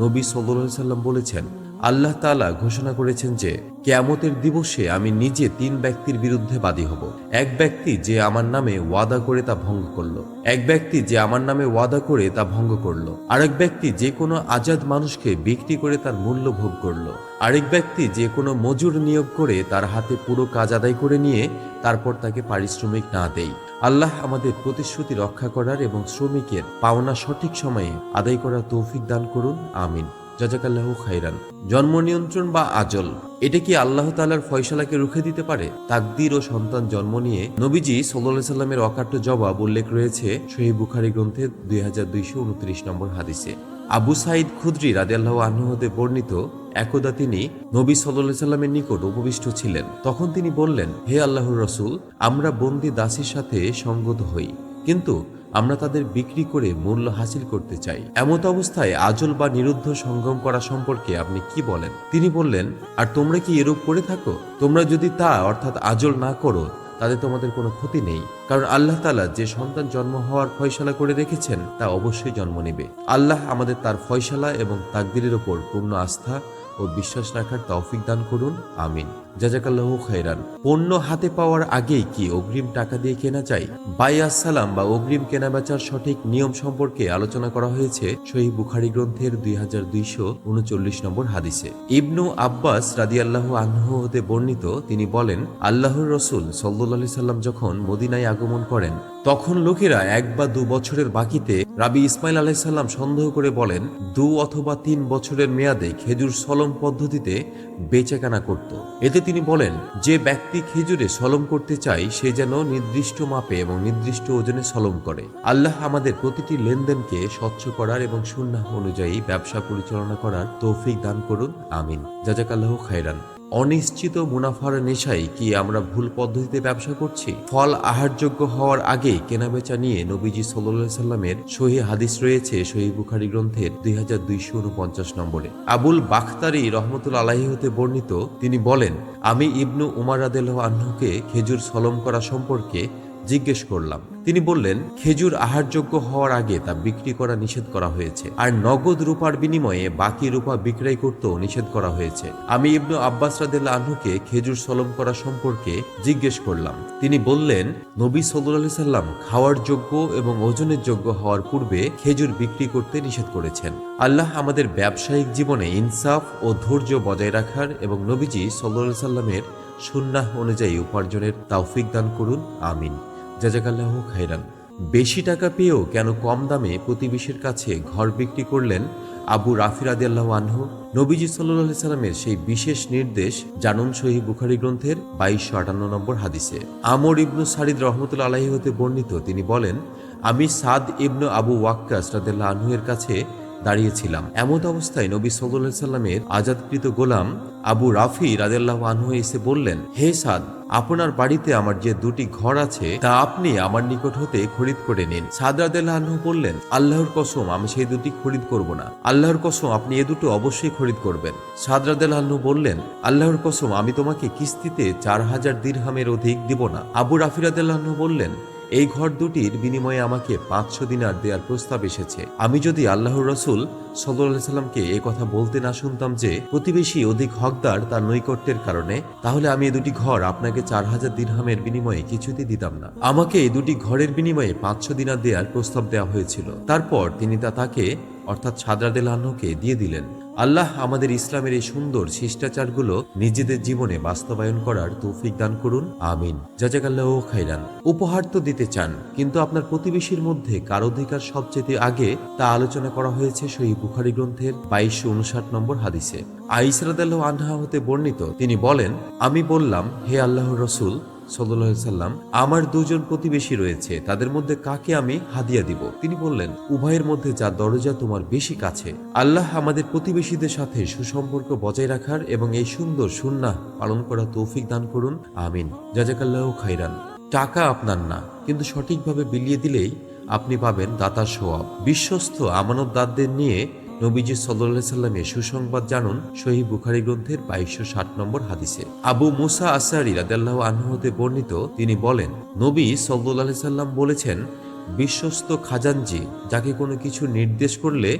Speaker 2: নবী সাল্লাল্লাহু আলাইহি সাল্লাম বলেছেন, আল্লাহ তাআলা ঘোষণা করেছেন যে কিয়ামতের দিবসে আমি নিজে 3 ব্যক্তির বিরুদ্ধে বাদী হব। এক ব্যক্তি যে আমার নামে ওয়াদা করে তা ভঙ্গ করলো, এক ব্যক্তি যে আমার নামে ওয়াদা করে তা ভঙ্গ করলো, আরেক ব্যক্তি যে কোনো আজাদ মানুষকে বিক্রি করে তার মূল্য ভোগ করলো, আরেক ব্যক্তি যে কোনো মজুর নিয়োগ করে তার হাতে পুরো কাজ আদায় করে নিয়ে তারপর তাকে পারিশ্রমিক না দেই। আল্লাহ আমাদের প্রতিশ্রুতি রক্ষা করার এবং শ্রমিকের পাওনা সঠিক সময়ে আদায় করার তৌফিক দান করুন। আমিন। জাযাকাল্লাহু খাইরান। জন্ম নিয়ন্ত্রণ বা আজল, এটা কি আল্লাহ তাআলার ফয়সালাকে রুখে দিতে পারে? তাকদীর ও সন্তান জন্ম নিয়ে নবীজি সাল্লাল্লাহু আলাইহি সাল্লামের অকাট্য জবাব উল্লেখ রয়েছে সহিহ বুখারী গ্রন্থের 2229 নম্বর হাদিসে। আবু সাঈদ খুদরি রাদিয়াল্লাহু আনহু হতে বর্ণিত, একদা তিনি নবী সাল্লাল্লাহু আলাইহি সাল্লামের নিকট উপবিষ্ট ছিলেন। তখন তিনি বললেন, হে আল্লাহর রাসূল, আমরা বন্দী দাসীর সাথে সঙ্গত হই, কিন্তু আমরা তাদের বিক্রি করে মূল্য হাসিল করতে চাই। এমত অবস্থায় আজল বা নিরুদ্ধ সঙ্গম করা সম্পর্কে আপনি কি বলেন? তিনি বললেন, আর তোমরা কি এরূপ করে থাকো? তোমরা যদি তা অর্থাৎ আজল না করো তাতে তোমাদের কোনো ক্ষতি নেই, কারণ আল্লাহ তাআলা যে সন্তান জন্ম হওয়ার ফয়সালা করে রেখেছেন তা অবশ্যই জন্ম নেবে। আল্লাহ আমাদের তার ফয়সালা এবং তাকদীরের ওপর পূর্ণ আস্থা ও বিশ্বাস রাখার তৌফিক দান করুন। আমিন। জাযাকাল্লাহু খাইরান। পণ্য হাতে পাওয়ার আগেই কি অগ্রিম টাকা দিয়ে কেনা যায়? বাইআস সালাম বা অগ্রিম কেনাবেচার সঠিক নিয়ম সম্পর্কে আলোচনা করা হয়েছে সহিহ বুখারী গ্রন্থের 2239 নম্বর হাদিসে। ইবনু আব্বাস রাদিয়াল্লাহু আনহু হতে বর্ণিত, তিনি বলেন, আল্লাহর রাসূল সাল্লাল্লাহু আলাইহি সাল্লাম যখন মদিনায় আগমন করেন তখন লোকেরা 1 বা 2 বছরের বাকিতে রাবী ইসমাইল আলাইহিস সালাম সন্দেহ করে বলেন 2 অথবা 3 বছরের মেয়াদে খেজুর সলম পদ্ধতিতে বেচাকেনা করত। এতে তিনি বলেন, যে ব্যক্তি খেজুরে সলম করতে চায় সে যেন নির্দিষ্ট মাপে এবং নির্দিষ্ট ওজনে সলম করে। আল্লাহ আমাদের প্রতিটি লেনদেনকে স্বচ্ছ করার এবং সুন্নাহ অনুযায়ী ব্যবসা পরিচালনা করার তৌফিক দান করুন। আমিন। জাযাকাল্লাহু খাইরান। অনিশ্চিত মুনাফার নেশায় কি আমরা ভুল পদ্ধতিতে ব্যবসা করছি? ফল আহারযোগ্য হওয়ার আগে কেনাবেচা নিয়ে নবীজি সাল্লাল্লাহু আলাইহি সাল্লামের সহিহ হাদিস রয়েছে সহিহ বুখারী গ্রন্থের 2249 নম্বরে। আবুল বাখতারি রহমতুল্লাহ আলাইহি হতে বর্ণিত, তিনি বলেন, আমি ইবনু উমার রাদিয়াল্লাহু আনহুকে খেজুর সলম করা সম্পর্কে জিজ্ঞেস করলাম। তিনি বললেন, খেজুর আহারযোগ্য হওয়ার আগে তা বিক্রি করা নিষেধ করা হয়েছে, আর নগদ রূপার বিনিময়ে বাকি রূপা বিক্রয় করতেও নিষেধ করা হয়েছে। আমি ইবনু আব্বাস রাদিয়াল্লাহু আনহুকে খেজুর সলম করা সম্পর্কে জিজ্ঞেস করলাম। তিনি বললেন, নবী সাল্লাল্লাহু আলাইহি সাল্লাম খাওয়ার যোগ্য এবং ওজনের যোগ্য হওয়ার পূর্বে খেজুর বিক্রি করতে নিষেধ করেছেন। আল্লাহ আমাদের ব্যবসায়িক জীবনে ইনসাফ ও ধৈর্য বজায় রাখার এবং নবীজি সাল্লাল্লাহু আলাইহি সাল্লামের সুন্নাহ অনুযায়ী উপার্জনের তৌফিক দান করুন। আমিন। জাযাকাল্লাহু খাইরান। বেশি টাকা পেয়েও কেন কম দামে প্রতিবেশীর কাছে ঘর বিক্রি করলেন আবু রাফি রাদিয়াল্লাহু আনহু? নবীজি সাল্লাল্লাহু আলাইহি সাল্লামের সেই বিশেষ নির্দেশ জানুন সহিহ বুখারী গ্রন্থের 2258 নম্বর হাদিসে। আমর ইবনু সারিদ রহমতুল্লাহ আলাইহি হতে বর্ণিত, তিনি বলেন, আমি সাদ ইবনু আবু ওয়াক্কাস রাদিয়াল্লাহু আনহু এর কাছে দাঁড়িয়েছিলাম। এমত অবস্থায় নবী সাল্লাল্লাহু আলাইহি সাল্লামের আজাদকৃত গোলাম আবু রাফি রাদিয়াল্লাহু আনহু এসে বললেন, হে সাদ, আপনার বাড়িতে আমার যে 2টি ঘর আছে তা আপনি আমার নিকট হতে খরিদ করে নিন। সাদ রাদিয়াল্লাহু আনহু বললেন, আল্লাহর কসম, আমি সেই 2টি খরিদ করব না। আল্লাহর কসম, আপনি এ দুটো অবশ্যই খরিদ করবেন। সাদ রাদিয়াল্লাহু আনহু বললেন, আল্লাহর কসম, আমি তোমাকে কিস্তিতে 4000 দিরহামের অধিক দিব না। আবু রাফি রাদিয়াল্লাহু আনহু বললেন, এই ঘর দুটির বিনিময়ে আমাকে 500 দিনার দেওয়ার প্রস্তাব এসেছে। আমি যদি আল্লাহর রাসূল সাল্লাল্লাহু আলাইহি সাল্লামকে এই কথা বলতে না শুনতাম যে প্রতিবেশী অধিক হকদার তার নৈকট্যের কারণে, তাহলে আমি এই 2টি ঘর আপনাকে 4000 দিরহামের বিনিময়ে কিছুতেই দিতাম না। আমাকে এই 2টি ঘরের বিনিময়ে 500 দিনার দেওয়ার প্রস্তাব দেওয়া হয়েছিল। তারপর তিনি তাকে অর্থাৎ সাদ রাদিয়াল্লাহু আনহুকে দিয়ে দিলেন। আল্লাহ আমাদের ইসলামের এই সুন্দর শিষ্টাচারগুলো নিজেদের জীবনে বাস্তবায়ন করার তৌফিক দান করুন। আমিন। জাযাকাল্লাহু খাইরান। উপহার তো দিতে চান, কিন্তু আপনার প্রতিবেশীর মধ্যে কার অধিকার সবচেয়ে আগে তা আলোচনা করা হয়েছে সহিহ বুখারী গ্রন্থের 2259 নম্বর হাদিসে। আয়েশা রাদিয়াল্লাহু আনহা হতে বর্ণিত, তিনি বলেন, আমি বললাম, হে আল্লাহর রাসূল, সাল্লাল্লাহু আলাইহি সাল্লাম, আমার দুজন প্রতিবেশী রয়েছে, তাদের মধ্যে কাকে আমি হাদিয়া দিব? তিনি বললেন, উভয়ের মধ্যে যার দরজা তোমার বেশি কাছে। আল্লাহ আমাদের প্রতিবেশীদের সাথে সুসম্পর্ক বজায় রাখার এবং এই সুন্দর সুন্নাহ পালন করার তৌফিক দান করুন, আমিন। জাযাকাল্লাহু খাইরান। টাকা আপনার না, কিন্তু সঠিকভাবে বিলিয়ে দিলেই আপনি পাবেন দাতার সওয়াব। বিশ্বস্ত আমানতদারদের নিয়ে নবীজি সাল্লাল্লাহু আলাইহি সাল্লামের সুসংবাদ জানুন, সহিহ বুখারী গ্রন্থের 2260 নম্বর হাদিসে। আবু মুসা আশআরী রাদিয়াল্লাহু আনহু হতে বর্ণিত, তিনি বলেন, নবী সাল্লাল্লাহু আলাইহি সাল্লাম বলেছেন, বিশ্বস্ত খাজানজি যাকে কোনো কিছু নির্দেশ করলে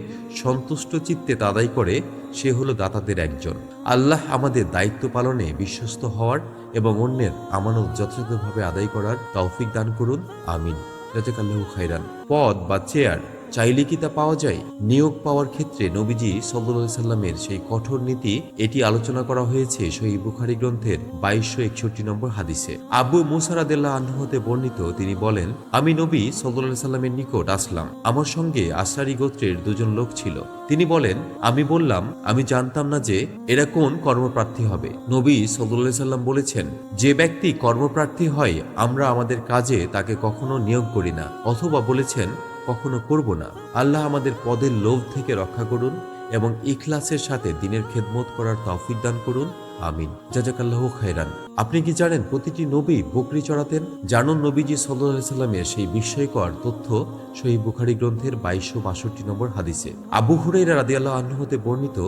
Speaker 2: সন্তুষ্ট চিত্তে তা আদায় করে, সে হলো দাতাদের একজন। আল্লাহ আমাদের দায়িত্ব পালনে বিশ্বস্ত হওয়ার এবং অন্যের আমানত যথাযথভাবে আদায় করার তৌফিক দান করুন, আমিন। জাযাকাল্লাহু খাইরান। পদ বা চেয়ার চাইলে কি তা পাওয়া যায়? নিয়োগ পাওয়ার ক্ষেত্রে নবীজি সাল্লাল্লাহু আলাইহি সাল্লামের সেই কঠোর নীতি, এটি আলোচনা করা হয়েছে সহিহ বুখারী গ্রন্থের 2261 নম্বর হাদিসে। আবু মুসা রাদিয়াল্লাহু আনহু হতে বর্ণিত, তিনি বলেন, আমি নবী সাল্লাল্লাহু আলাইহি সাল্লামের নিকট আসলাম। আমার সঙ্গে আশআরী গোত্রের দুজন লোক ছিল। তিনি বলেন, আমি বললাম, আমি জানতাম না যে এরা কোন কর্মপ্রার্থী হবে। নবী সাল্লাল্লাহু আলাইহি সাল্লাম বলেছেন, যে ব্যক্তি কর্মপ্রার্থী হয় আমরা আমাদের কাজে তাকে কখনো নিয়োগ করি না, অথবা বলেছেন কখনো করব না। আল্লাহ আমাদের পদের লোভ থেকে রক্ষা করুন এবং ইখলাসের সাথে দ্বীনের খেদমত করার তৌফিক দান করুন, আমিন। জাযাকাল্লাহু খাইরান। আপনি কি জানেন প্রতিটি নবী বকরি চড়াতেন? জানুন নবীজি সাল্লাল্লাহু আলাইহি সাল্লামের সেই বিস্ময়কর তথ্য সহিহ বুখারী গ্রন্থের 2262 নম্বর হাদিসে। আবু হুরায়রা রাদিয়াল্লাহু আনহু হতে বর্ণিত,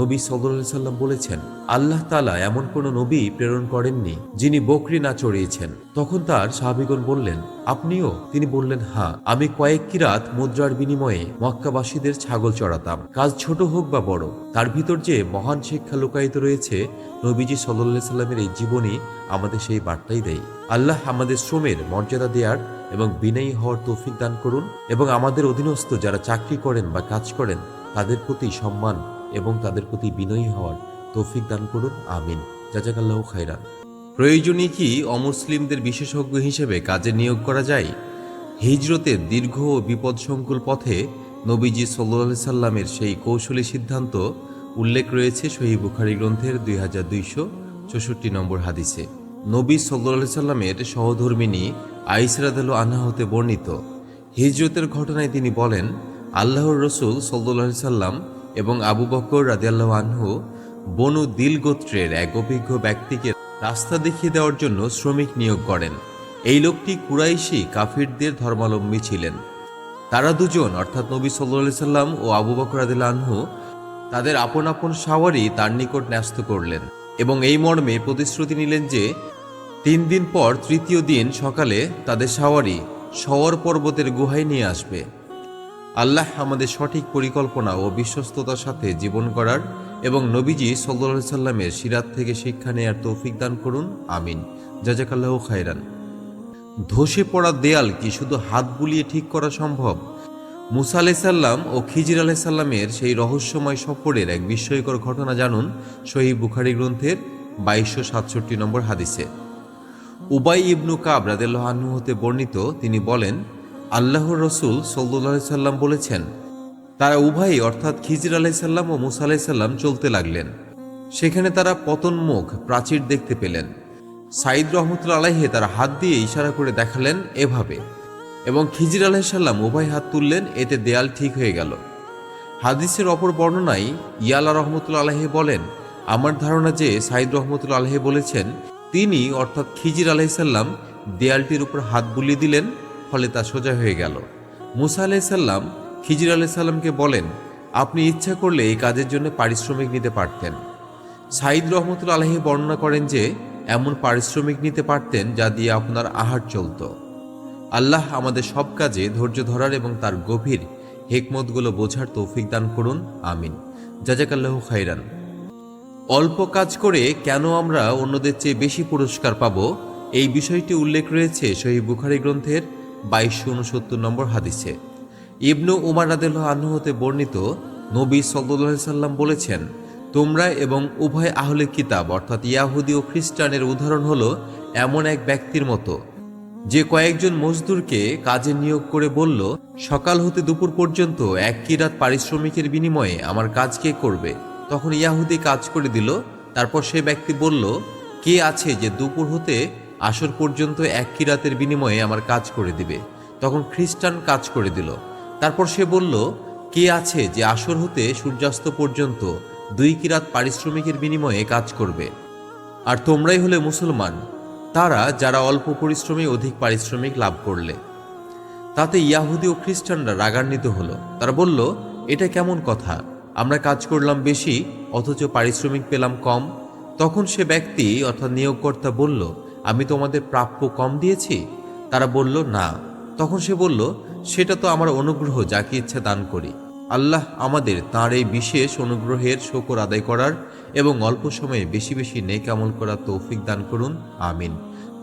Speaker 2: নবী সাল্লাল্লাহু আলাইহি সাল্লাম বলেছেন, আল্লাহ তাআলা এমন কোন নবী প্রেরণ করেননি যিনি বকরি না চড়িয়েছেন। তখন তার সাহাবীগণ বললেন, আপনিও? তিনি বললেন, হ্যাঁ, আমি কয়েক কিরাত মুদ্রার বিনিময়ে মক্কাবাসীদের ছাগল চড়াতাম। কাজ ছোট হোক বা বড়, তার ভিতর যে মহান শিক্ষা লুকায়িত রয়েছে, নবীজি সাল্লাল্লাহু আলাইহি সাল্লামের এই জীবনী আমাদের সেই বার্তাই দেয়। আল্লাহ আমাদের শ্রমের মর্যাদা দেওয়ার এবং বিনয়ী হওয়ার তৌফিক দান করুন, এবং আমাদের অধীনস্থ যারা চাকরি করেন বা কাজ করেন তাদের প্রতি সম্মান এবং তাদের প্রতি বিনয়ী হওয়ার তৌফিক দান করুন, আমিন। জাযাকাল্লাহু খাইরান।
Speaker 1: প্রয়োজনে কি অমুসলিমদের বিশেষজ্ঞ হিসেবে কাজে নিয়োগ করা যায়? হিজরতের দীর্ঘ ও বিপদসংকুল পথে নবীজি সাল্লাল্লাহু আলাইহি সাল্লামের সেই কৌশলী সিদ্ধান্ত উল্লেখ রয়েছে সহিহ বুখারী গ্রন্থের 2264 নম্বর হাদিসে। নবী সাল্লাল্লাহু আলাইহি সাল্লামের সহধর্মিণী আয়েশা রাদিয়াল্লাহু আনহা হতে বর্ণিত, হিজরতের ঘটনায় তিনি বলেন, আল্লাহর রাসূল সাল্লাল্লাহু আলাইহি সাল্লাম এবং আবু বকর রাদিয়াল্লাহু আনহু বনু দিল গোত্রের এক অভিজ্ঞ ব্যক্তিকে রাস্তা দেখিয়ে দেওয়ার জন্য শ্রমিক নিয়োগ করেন। এই লোকটি কুরাইশি কাফিরদের ধর্মাবলম্বী ছিলেন। তারা দুজন অর্থাৎ নবী সাল্লাল্লাহু আলাইহি সাল্লাম ও আবু বকর রাদিয়াল্লাহু আনহু তাদের আপন আপন সাওয়ারি তার নিকট ন্যস্ত করলেন এবং এই মর্মে প্রতিশ্রুতি নিলেন যে 3 দিন পর তৃতীয় দিন সকালে তাদের সাওয়ারি শওর পর্বতের গুহায় নিয়ে আসবে। আল্লাহ আমাদের সঠিক পরিকল্পনা ও বিশ্বস্ততার সাথে জীবন করার এবং নবীজি সাল্লাল্লাহু আলাইহি সাল্লামের সিরাত থেকে শিক্ষা নেয়ার তৌফিক দান করুন, আমিন। জাযাকাল্লাহু খাইরান। ধসে পড়া দেয়াল কি শুধু হাত বুলিয়ে ঠিক করা সম্ভব? মুসা আলাইহিস সালাম ও খিজির আলাইহিস সালামের সেই রহস্যময় সফরের এক বিস্ময়কর ঘটনা জানুন সহিহ বুখারী গ্রন্থের 2267 নম্বর হাদিসে। উবাই ইবনু কাব রাদিয়াল্লাহু আনহু হতে বর্ণিত, তিনি বলেন, আল্লাহর রাসূল সাল্লাল্লাহু আলাইহি সাল্লাম বলেছেন, তারা উভয়ই অর্থাৎ খিজির আলাইহিস সালাম ও মুসা আলাইহিস সালাম চলতে লাগলেন। সেখানে তারা পতনমুখ প্রাচীর দেখতে পেলেন। সাঈদ রহমতুল্লাহ আলাইহি তারা হাত দিয়ে ইশারা করে দেখালেন এভাবে, এবং খিজির আলাইহিস সালাম উভয় হাত তুললেন, এতে দেয়াল ঠিক হয়ে গেল। হাদিসের অপর বর্ণনায় ইয়ালা রহমতুল্লাহ আলাইহি বলেন, আমার ধারণা যে সাঈদ রহমতুল্লাহ আলাইহি বলেছেন, তিনি অর্থাৎ খিজির আলাইহিস সালাম দেয়ালটির উপর হাত বুলিয়ে দিলেন, ফলে তা সোজা হয়ে গেল। মুসা আলাইহিস সালাম খিজির আলাইহিস সালামকে বলেন, আপনি ইচ্ছা করলে এই কাজের জন্য পারিশ্রমিক নিতে পারতেন। সাঈদ রহমতুল্লাহ আলাইহি বর্ণনা করেন যে এমন পারিশ্রমিক নিতে পারতেন যা দিয়ে আপনার আহার চলত। আল্লাহ আমাদের সব কাজে ধৈর্য ধরার এবং তার গভীর হিকমতগুলো বোঝার তৌফিক দান করুন, আমিন। জাযাকাল্লাহু খাইরান। অল্প কাজ করে কেন আমরা অন্যদের চেয়ে বেশি পুরস্কার পাব, এই বিষয়টি উল্লেখ রয়েছে সহিহ বুখারী গ্রন্থের 2269 নম্বর হাদিসে। ইবনু উমার রাদিয়াল্লাহু আনহু হতে বর্ণিত, নবী সাল্লাল্লাহু আলাইহি সাল্লাম বলেছেন, তোমরা এবং উভয় আহলে কিতাব অর্থাৎ ইয়াহুদি ও খ্রিস্টানের উদাহরণ হলো এমন এক ব্যক্তির মতো যে কয়েকজন মজদুরকে কাজে নিয়োগ করে বলল, সকাল হতে দুপুর পর্যন্ত এক কিরাত পারিশ্রমিকের বিনিময়ে আমার কাজ কে করবে? তখন ইয়াহুদি কাজ করে দিল। তারপর সে ব্যক্তি বলল, কে আছে যে দুপুর হতে
Speaker 2: আসর পর্যন্ত 1 কিরাতের বিনিময়ে আমার কাজ করে দিবে। তখন খ্রিস্টান কাজ করে দিল। তারপর সে বলল, কে আছে যে আসর হতে সূর্যাস্ত পর্যন্ত 2 কিরাত পারিশ্রমিকের বিনিময়ে কাজ করবে? আর তোমরাই হলে মুসলমান, তারা যারা অল্প পরিশ্রমে অধিক পারিশ্রমিক লাভ করলে। তাতে ইয়াহুদি ও খ্রিস্টানরা রাগান্বিত হলো। তারা বলল, এটা কেমন কথা? আমরা কাজ করলাম বেশি, অথচ পারিশ্রমিক পেলাম কম। তখন সে ব্যক্তি অর্থাৎ নিয়োগকর্তা বলল, আমি তোমাদের প্রাপ্য কম দিয়েছি? তারা বলল, না। তখন সে বলল, সেটা তো আমার অনুগ্রহ, যাকে ইচ্ছা দান করি। আল্লাহ আমাদের তাঁর এই বিশেষ অনুগ্রহের শকর আদায় করার এবং অল্প সময়ে বেশি বেশি নেক আমল করার তৌফিক দান করুন, আমিন।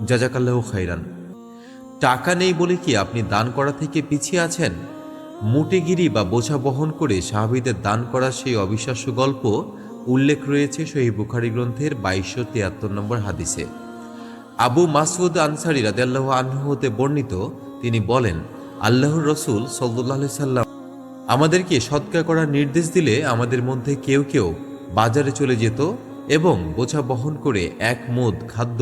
Speaker 2: জাযাকাল্লাহু খাইরান। টাকা নেই বলে কি আপনি দান করা থেকে পিছিয়ে আছেন? মুটেগিরি বা বোঝা বহন করে সাহাবীদের দান করার সেই অবিশ্বাস্য গল্প উল্লেখ রয়েছে সহিহ বুখারী গ্রন্থের 2273 নম্বর হাদিসে। আবু মাসউদ আনসারী রাদিয়াল্লাহু আনহু হতে বর্ণিত, তিনি বলেন, আল্লাহর রাসূল সাল্লাল্লাহু আলাইহি সাল্লাম আমাদেরকে সদকা করার নির্দেশ দিলে আমাদের মধ্যে কেউ কেউ বাজারে চলে যেত এবং বোঝা বহন করে 1 মুদ খাদ্য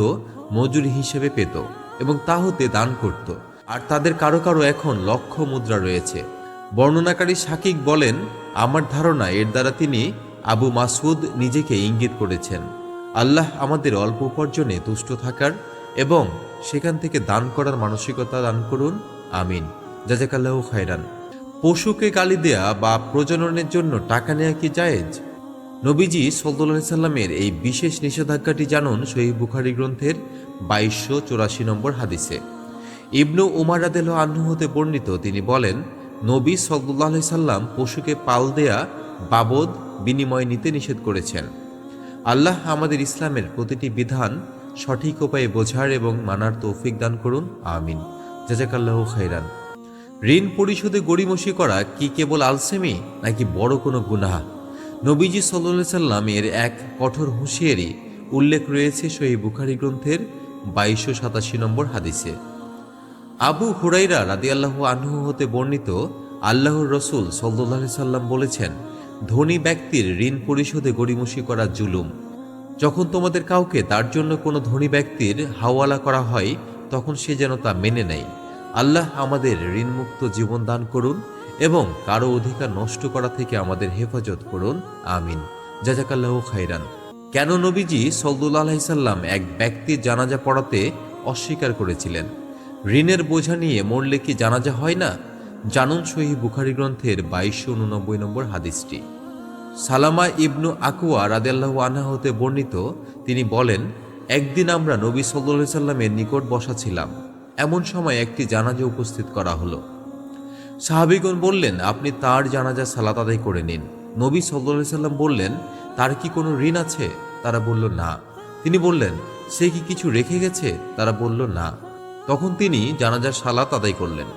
Speaker 2: মজুরি হিসেবে পেত এবং তা হতে দান করত। আর তাদের কারো কারো এখন লক্ষ মুদ্রা রয়েছে। বর্ণনাকারী শাকিক বলেন, আমার ধারণা এর দ্বারা তিনি আবু মাসউদ নিজেকে ইঙ্গিত করেছেন। আল্লাহ আমাদের অল্প উপার্জনে তুষ্ট থাকার এবং সেখান থেকে দান করার মানসিকতা দান করুন, আমিন। জাযাকাল্লাহু খাইরান। পশুকে গালি দেয়া বা প্রজননের জন্য টাকা নেয়া কি জায়েজ? নবীজি সাল্লাল্লাহু আলাইহি সাল্লামের এই বিশেষ নিষেধাজ্ঞাটি জানুন সহিহ বুখারী গ্রন্থের 2284 নম্বর হাদিসে। ইবনু উমার রাদিয়াল্লাহু আনহু হতে বর্ণিত, তিনি বলেন, নবী সাল্লাল্লাহু আলাইহি সাল্লাম পশুকে পাল দেয়া বাবদ বিনিময় নিতে নিষেধ করেছেন। আল্লাহ আমাদের ইসলামের প্রতিটি বিধান সঠিক উপায়ে বোঝার এবং মানার তৌফিক দান করুন, আমিন। জাযাকাল্লাহু খাইরান। ঋণ পরিশোধে গড়িমসি করা কি কেবল আলসেমি নাকি বড় কোনো গুনাহ? নবীজি সাল্লাল্লাহু আলাইহি সাল্লাম এর এক কঠোর হুঁশিয়ারি উল্লেখ রয়েছে সহিহ বুখারী গ্রন্থের 2287 নম্বর হাদিসে। আবু হুরাইরা রাদিয়াল্লাহু আনহু হতে বর্ণিত, আল্লাহর রাসূল সাল্লাল্লাহু আলাইহি সাল্লাম বলেছেন, ধনী ব্যক্তির ঋণ পরিশোধে গড়িমসি করা জুলুম। যখন তোমাদের কাউকে তার জন্য কোনো ধনী ব্যক্তির হাওয়ালা করা হয়, তখন সে যেন তা মেনে নেয়। আল্লাহ আমাদের ঋণমুক্ত জীবন দান করুন এবং কারো অধিকার নষ্ট করা থেকে আমাদের হেফাজত করুন, আমিন। জাযাকাল্লাহু খাইরান। কেন নবীজি সাল্লাল্লাহু আলাইহি সাল্লাম এক ব্যক্তির জানাজা পড়াতে অস্বীকার করেছিলেন? ঋণের বোঝা নিয়ে মরলে কি জানাজা হয় না? জানুন সহিহ বুখারী গ্রন্থের 2289 নম্বর হাদিসটি। সালামা ইবনু আকওয়া রাদিয়াল্লাহু আনহু হতে বর্ণিত, তিনি বলেন, একদিন আমরা নবী সাল্লাল্লাহু আলাইহি সাল্লামের নিকট বসা ছিলাম। এমন সময় একটি জানাজা উপস্থিত করা হলো। সাহাবীগণ বললেন, আপনি তার জানাজা সালাত আদায় করে নিন। নবী সাল্লাল্লাহু আলাইহি সাল্লাম বললেন, তার কি কোনো ঋণ আছে? তারা বলল, না। তিনি বললেন, সে কি কিছু রেখে গেছে? তারা বলল, না। তখন তিনি জানাজার সালাত আদায় করলেন।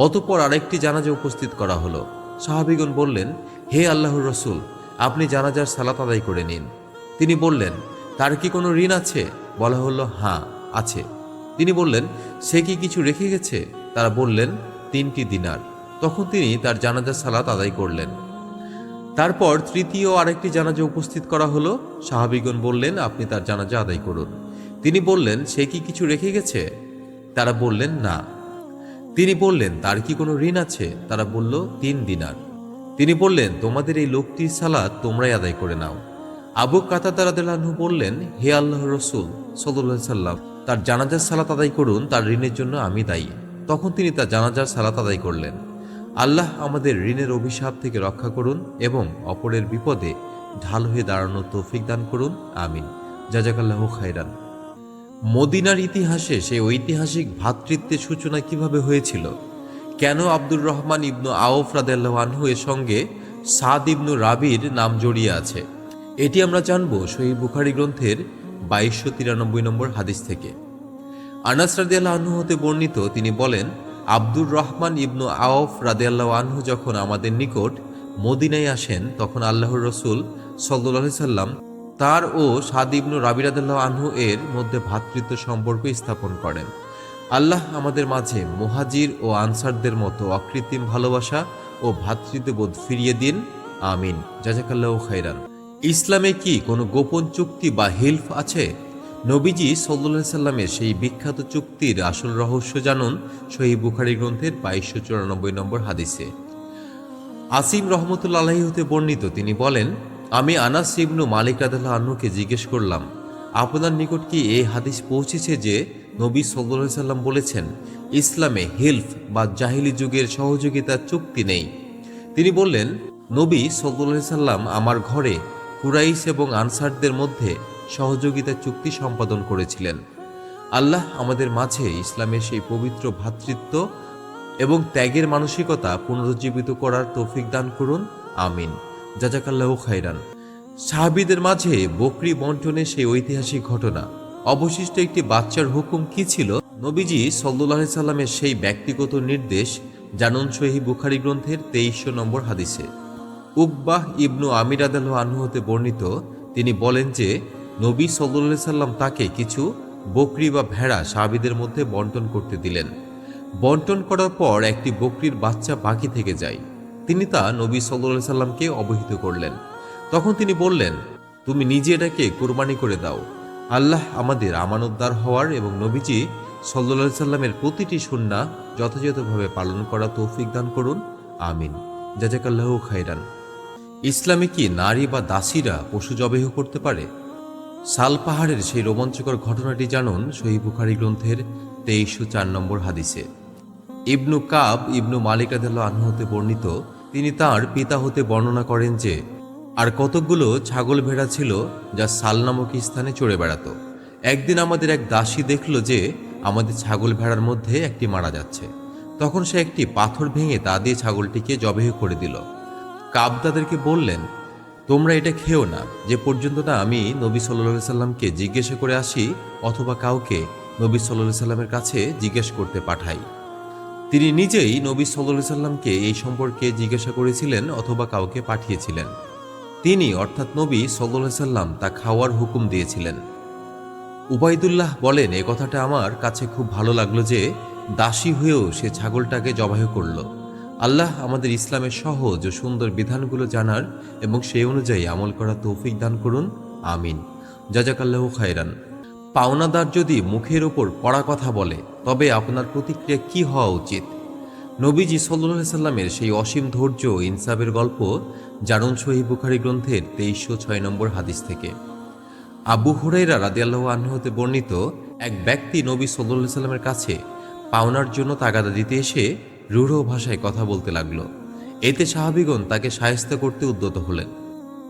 Speaker 2: অতঃপর আরেকটি জানাজা উপস্থিত করা হলো। সাহাবীগণ বললেন, হে আল্লাহর রাসূল, আপনি জানাজার সালাত আদায় করে নিন। তিনি বললেন, তার কি কোনো ঋণ আছে? বলা হলো, হ্যাঁ আছে। তিনি বললেন, সে কি কিছু রেখে গেছে? তারা বললেন, 3টি দিনার। তখন তিনি তার জানাজার সালাত আদায় করলেন। তারপর তৃতীয় আরেকটি জানাজা উপস্থিত করা হলো। সাহাবীগণ বললেন, আপনি তার জানাজা আদায় করুন। তিনি বললেন, সে কি কিছু রেখে গেছে? তারা বললেন, না। তিনি বললেন, তার কি কোনো ঋণ আছে? তারা বলল, 3 দিনার। তিনি বললেন, তোমাদের এই লোকটির সালাত তোমরাই আদায় করে নাও। আবু কাতাদা রাদিয়াল্লাহু আনহু বললেন, হে আল্লাহর রাসূল সাল্লাল্লাহু আলাইহি সাল্লাম, তার জানাজার সালাত আদায় করুন, তার ঋণের জন্য আমি দায়ী। তখন তিনি তার জানাজার সালাত আদায় করলেন। আল্লাহ আমাদের ঋণের অভিশাপ থেকে রক্ষা করুন এবং অপরের বিপদে ঢাল হয়ে দাঁড়ানোর তৌফিক দান করুন, আমিন। জাযাকাল্লাহু খাইরান। মদিনার ইতিহাসে সেই ঐতিহাসিক ভ্রাতৃত্বের সূচনা কিভাবে হয়েছিল? কেন আব্দুর রহমান ইবনু আওফ রাদিয়াল্লাহু আনহু এর সঙ্গে সাদ ইবনু রাবির নাম জড়িয়ে আছে? এটি আমরা জানব সহিহ বুখারী গ্রন্থের 2293 নম্বর হাদিস থেকে। আনাস রাদিয়াল্লাহু আনহু হতে বর্ণিত, তিনি বলেন, আব্দুর রহমান ইবনু আওফ রাদিয়াল্লাহু আনহু যখন আমাদের নিকট মদিনায় আসেন, তখন আল্লাহর রাসূল সাল্লাল্লাহু আলাইহি সাল্লাম তার ও সাদ ইবনু রাবি রাদিয়াল্লাহু আনহু এর মধ্যে ভ্রাতৃত্ব সম্পর্ক স্থাপন করেন। আল্লাহ আমাদের মাঝে মুহাজির ও আনসারদের মতো অকৃত্রিম ভালোবাসা ও ভ্রাতৃত্ববোধ ফিরিয়ে দিন, আমিন। জাযাকাল্লাহু খাইরান। ইসলামে কি কোনো গোপন চুক্তি বা হিলফ আছে? নবীজি সাল্লাল্লাহু আলাইহি সাল্লামের সেই বিখ্যাত চুক্তির আসল রহস্য জানুন সহিহ বুখারী গ্রন্থের 2294 নম্বর হাদিসে। আসিম রহমতুল্লাহ আলাইহি হতে বর্ণিত, তিনি বলেন, আমি আনাস ইবনু মালিক রাদিয়াল্লাহু আনহুকে জিজ্ঞেস করলাম, আপনার নিকট কি এই হাদিস পৌঁছেছে যে নবী সাল্লাল্লাহু আলাইহি সাল্লাম বলেছেন ইসলামে হিলফ বা জাহিলি যুগের সহযোগিতার চুক্তি নেই? তিনি বললেন, নবী সাল্লাল্লাহু আলাইহি সাল্লাম আমার ঘরে কুরাইশ এবং আনসারদের মধ্যে সহযোগিতার চুক্তি সম্পাদন করেছিলেন। আল্লাহ আমাদের মাঝে ইসলামের সেই পবিত্র ভ্রাতৃত্ব এবং ত্যাগের মানসিকতা পুনরুজ্জীবিত করার তৌফিক দান করুন, আমিন। জাযাকাল্লাহু খাইরান। সাহাবীদের মাঝে বকরি বন্টনের সেই ঐতিহাসিক ঘটনা, অবশিষ্ট একটি বাচ্চার হুকুম কি ছিল? নবীজি সাল্লাল্লাহু আলাইহি সাল্লামের সেই ব্যক্তিগত নির্দেশ জানুন সহিহ বুখারী গ্রন্থের 2300 নম্বর হাদিসে। উকবাহ ইবনু আমির রাদিয়াল্লাহু আনহু হতে বর্ণিত, তিনি বলেন যে নবী সাল্লাল্লাহু আলাইহি সাল্লাম তাকে কিছু বকরি বা ভেড়া সাহাবীদের মধ্যে বন্টন করতে দিলেন। বন্টন করার পর একটি বকরির বাচ্চা বাকি থেকে যায়। তিনি তা নবী সাল্লাল্লাহু আলাইহি সাল্লামকে অবহিত করলেন। তখন তিনি বললেন, তুমি নিজে এটাকে কোরবানি করে দাও। আল্লাহ আমাদের আমানতদার হওয়ার এবং নবীজি সাল্লাল্লাহু আলাইহি সাল্লামের প্রতিটি সুন্নাহ যথাযথভাবে পালন করা তৌফিক দান করুন, আমিন। জাযাকাল্লাহু খাইরান। ইসলামে কি নারী বা দাসীরা পশু জবেহ করতে পারে? সাল পাহাড়ের সেই রোমাঞ্চকর ঘটনাটি জানুন সহিহ বুখারী গ্রন্থের 2304 নম্বর হাদিসে। ইবনু কাব ইবনু মালিক রাদিয়াল্লাহু আনহু হতে বর্ণিত, তিনি তার পিতা হতে বর্ণনা করেন যে আর কতকগুলো ছাগল ভেড়া ছিল যা সাল নামক স্থানে চড়ে বেড়াতো। একদিন আমাদের এক দাসী দেখল যে আমাদের ছাগল ভেড়ার মধ্যে একটি মারা যাচ্ছে। তখন সে একটি পাথর ভেঙে তা দিয়ে ছাগলটিকে জবেহ করে দিল। কাব তাদেরকে বললেন, তোমরা এটা খেও না যে পর্যন্ত না আমি নবী সাল্লাল্লাহু আলাইহি সাল্লামকে জিজ্ঞাসা করে আসি অথবা কাউকে নবী সাল্লাল্লাহু আলাইহি সাল্লামের কাছে জিজ্ঞেস করতে পাঠাই। তিনি নিজেই নবী সাল্লাল্লাহু আলাইহি সাল্লামকে এই সম্পর্কে জিজ্ঞাসা করেছিলেন অথবা কাউকে পাঠিয়েছিলেন। তিনি অর্থাৎ নবী সাল্লাল্লাহু আলাইহি সাল্লাম তা খাওয়ার হুকুম দিয়েছিলেন। উবাইদুল্লাহ বলেন, এ কথাটা আমার কাছে খুব ভালো লাগলো যে দাসী হয়েও সে ছাগলটাকে জবাহ করল। আল্লাহ আমাদের ইসলামের সহজ ও সুন্দর বিধানগুলো জানার এবং সেই অনুযায়ী আমল করার তৌফিক দান করুন, আমিন। জাযাকাল্লাহু খাইরান। পাওনাদার যদি মুখের ওপর কড়া কথা বলে তবে আপনার প্রতিক্রিয়া কি হওয়া উচিত? নবীজি সাল্লাল্লাহু আলাইহি সাল্লামের সেই অসীম ধৈর্য ও ইনসাফের গল্প জানুন সহিহ বুখারী গ্রন্থের 2306 নম্বর হাদিস থেকে। আবু হুরায়রা রাদিয়াল্লাহু আনহু হতে বর্ণিত, এক ব্যক্তি নবী সাল্লাল্লাহু আলাইহি সাল্লামের কাছে পাওনার জন্য তাগাদা দিতে এসে রূঢ় ভাষায় কথা বলতে লাগলো। এতে সাহাবীগণ তাকে শায়েস্তা করতে উদ্যত হলেন।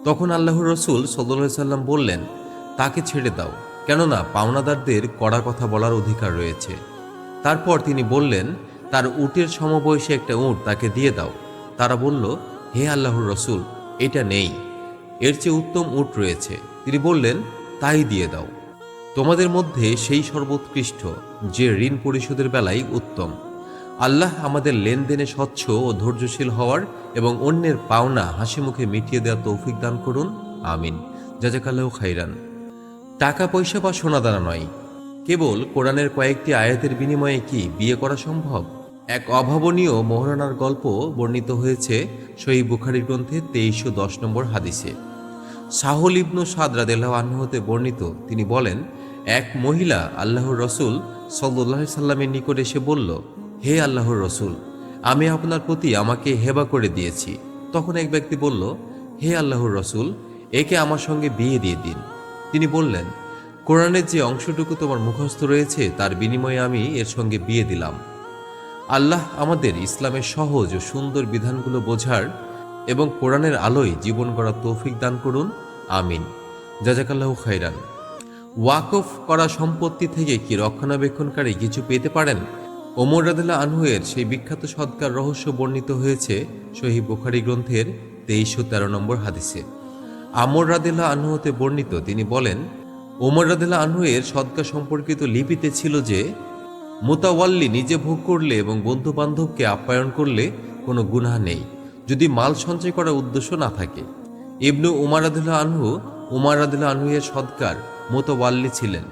Speaker 2: তখন আল্লাহর রাসূল সাল্লাল্লাহু আলাইহি সাল্লাম বললেন, তাকে ছেড়ে দাও, কেননা পাওনাদারদের কড়া কথা বলার অধিকার রয়েছে। তারপর তিনি বললেন, তার উটের সমবয়সী একটা উট তাকে দিয়ে দাও। তারা বলল, হে আল্লাহর রাসূল, এটা নেই, এর চেয়ে উত্তম উট রয়েছে। তিনি বললেন, তাই দিয়ে দাও। তোমাদের মধ্যে সেই সর্বোৎকৃষ্ট যে ঋণ পরিশোধের বেলায় উত্তম। আল্লাহ আমাদের লেনদেনে স্বচ্ছ ও ধৈর্যশীল হওয়ার এবং অন্যের পাওনা হাসি মুখে মিটিয়ে দেওয়ার তৌফিক দান করুন, আমিন। জাযাকাল্লাহু খাইরান। টাকা পয়সা বা সোনাদানা নয়, কেবল কোরআনের কয়েকটি আয়াতের বিনিময়ে কি বিয়ে করা সম্ভব? এক অভাবনীয় মোহরানার গল্প বর্ণিত হয়েছে সহিহ বুখারী গ্রন্থে 2310 নম্বর হাদিসে। সাহল ইবনু সাদ রাদিয়াল্লাহু আনহু হতে বর্ণিত, তিনি বলেন, এক মহিলা আল্লাহর রাসূল সাল্লাল্লাহু আলাইহি সাল্লামের নিকট এসে বলল, হে আল্লাহর রাসূল, আমি আপনার প্রতি আমাকে হেবা করে দিয়েছি। তখন এক ব্যক্তি বলল, হে আল্লাহর রাসূল, একে আমার সঙ্গে বিয়ে দিয়ে দিন। তিনি বললেন, কোরআনের যে অংশটুকু তোমার মুখস্থ রয়েছে তার বিনিময়ে আমি এর সঙ্গে বিয়ে দিলাম। আল্লাহ আমাদের ইসলামের সহজ ও সুন্দর বিধানগুলো বোঝার এবং কোরআনের আলোয় জীবন গড়ার তৌফিক দান করুন, আমিন। জাযাকাল্লাহু খাইরান। ওয়াকফ করা সম্পত্তি থেকে কি রক্ষণাবেক্ষণকারী কিছু পেতে পারেন? ওমর রাদিয়াল্লাহু আনহু এর সেই বিখ্যাত সদকার রহস্য বর্ণিত হয়েছে সহিহ বুখারী গ্রন্থের 2313 নম্বর হাদিসে। আমর রাদিয়াল্লাহু আনহু হতে বর্ণিত, তিনি বলেন, ওমর রাদিয়াল্লাহু আনহু এর সদকা সম্পর্কিত লিপিতে ছিল যে মুতাওয়াল্লি নিজে ভোগ করলে এবং বন্ধু বান্ধবকে আপ্যায়ন করলে কোনো গুনাহ নেই, যদি মাল সঞ্চয় করার উদ্দেশ্য না থাকে। ইবনু উমার রাদিয়াল্লাহু আনহু এর সদকার মুতাওয়াল্লি ছিলেন।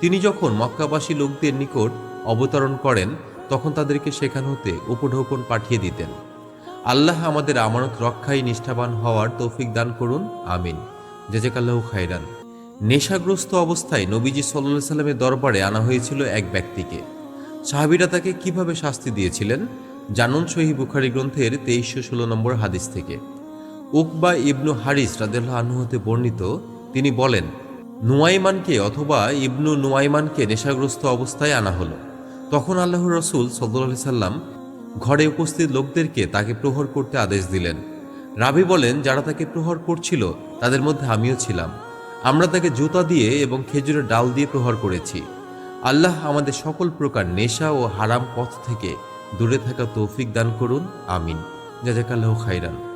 Speaker 2: তিনি যখন মক্কাবাসী লোকদের নিকট অবতরণ করেন তখন তাদেরকে সেখান হতে উপঢৌকন পাঠিয়ে দিতেন। আল্লাহ আমাদের আমানত রক্ষায় নিষ্ঠাবান হওয়ার তৌফিক দান করুন, আমিন। জাযাকাল্লাহু খাইরান। নেশাগ্রস্ত অবস্থায় নবীজি সাল্লাল্লাহু আলাইহি সাল্লামের দরবারে আনা হয়েছিল এক ব্যক্তিকে। সাহাবীরা তাকে কিভাবে শাস্তি দিয়েছিলেন জানুন সহিহ বুখারী গ্রন্থের 2316 নম্বর হাদিস থেকে। উকবা ইবনু হারিস রাদিয়াল্লাহু আনহু হতে বর্ণিত, তিনি বলেন, নুয়াইমানকে অথবা ইবনু নুয়াইমানকে নেশাগ্রস্ত অবস্থায় আনা হলো। তখন আল্লাহর রাসূল সাল্লাল্লাহু আলাইহি সাল্লাম ঘরে উপস্থিত লোকদেরকে তাকে প্রহর করতে আদেশ দিলেন। রাবি বলেন, যারা তাকে প্রহর করছিল তাদের মধ্যে আমিও ছিলাম। আমরা তাকে জুতা দিয়ে এবং খেজুরের ডাল দিয়ে প্রহার করেছি। আল্লাহ আমাদের সকল প্রকার নেশা ও হারাম পথ থেকে দূরে থাকা তৌফিক দান করুন, আমিন। জাযাকাল্লাহু খাইরান।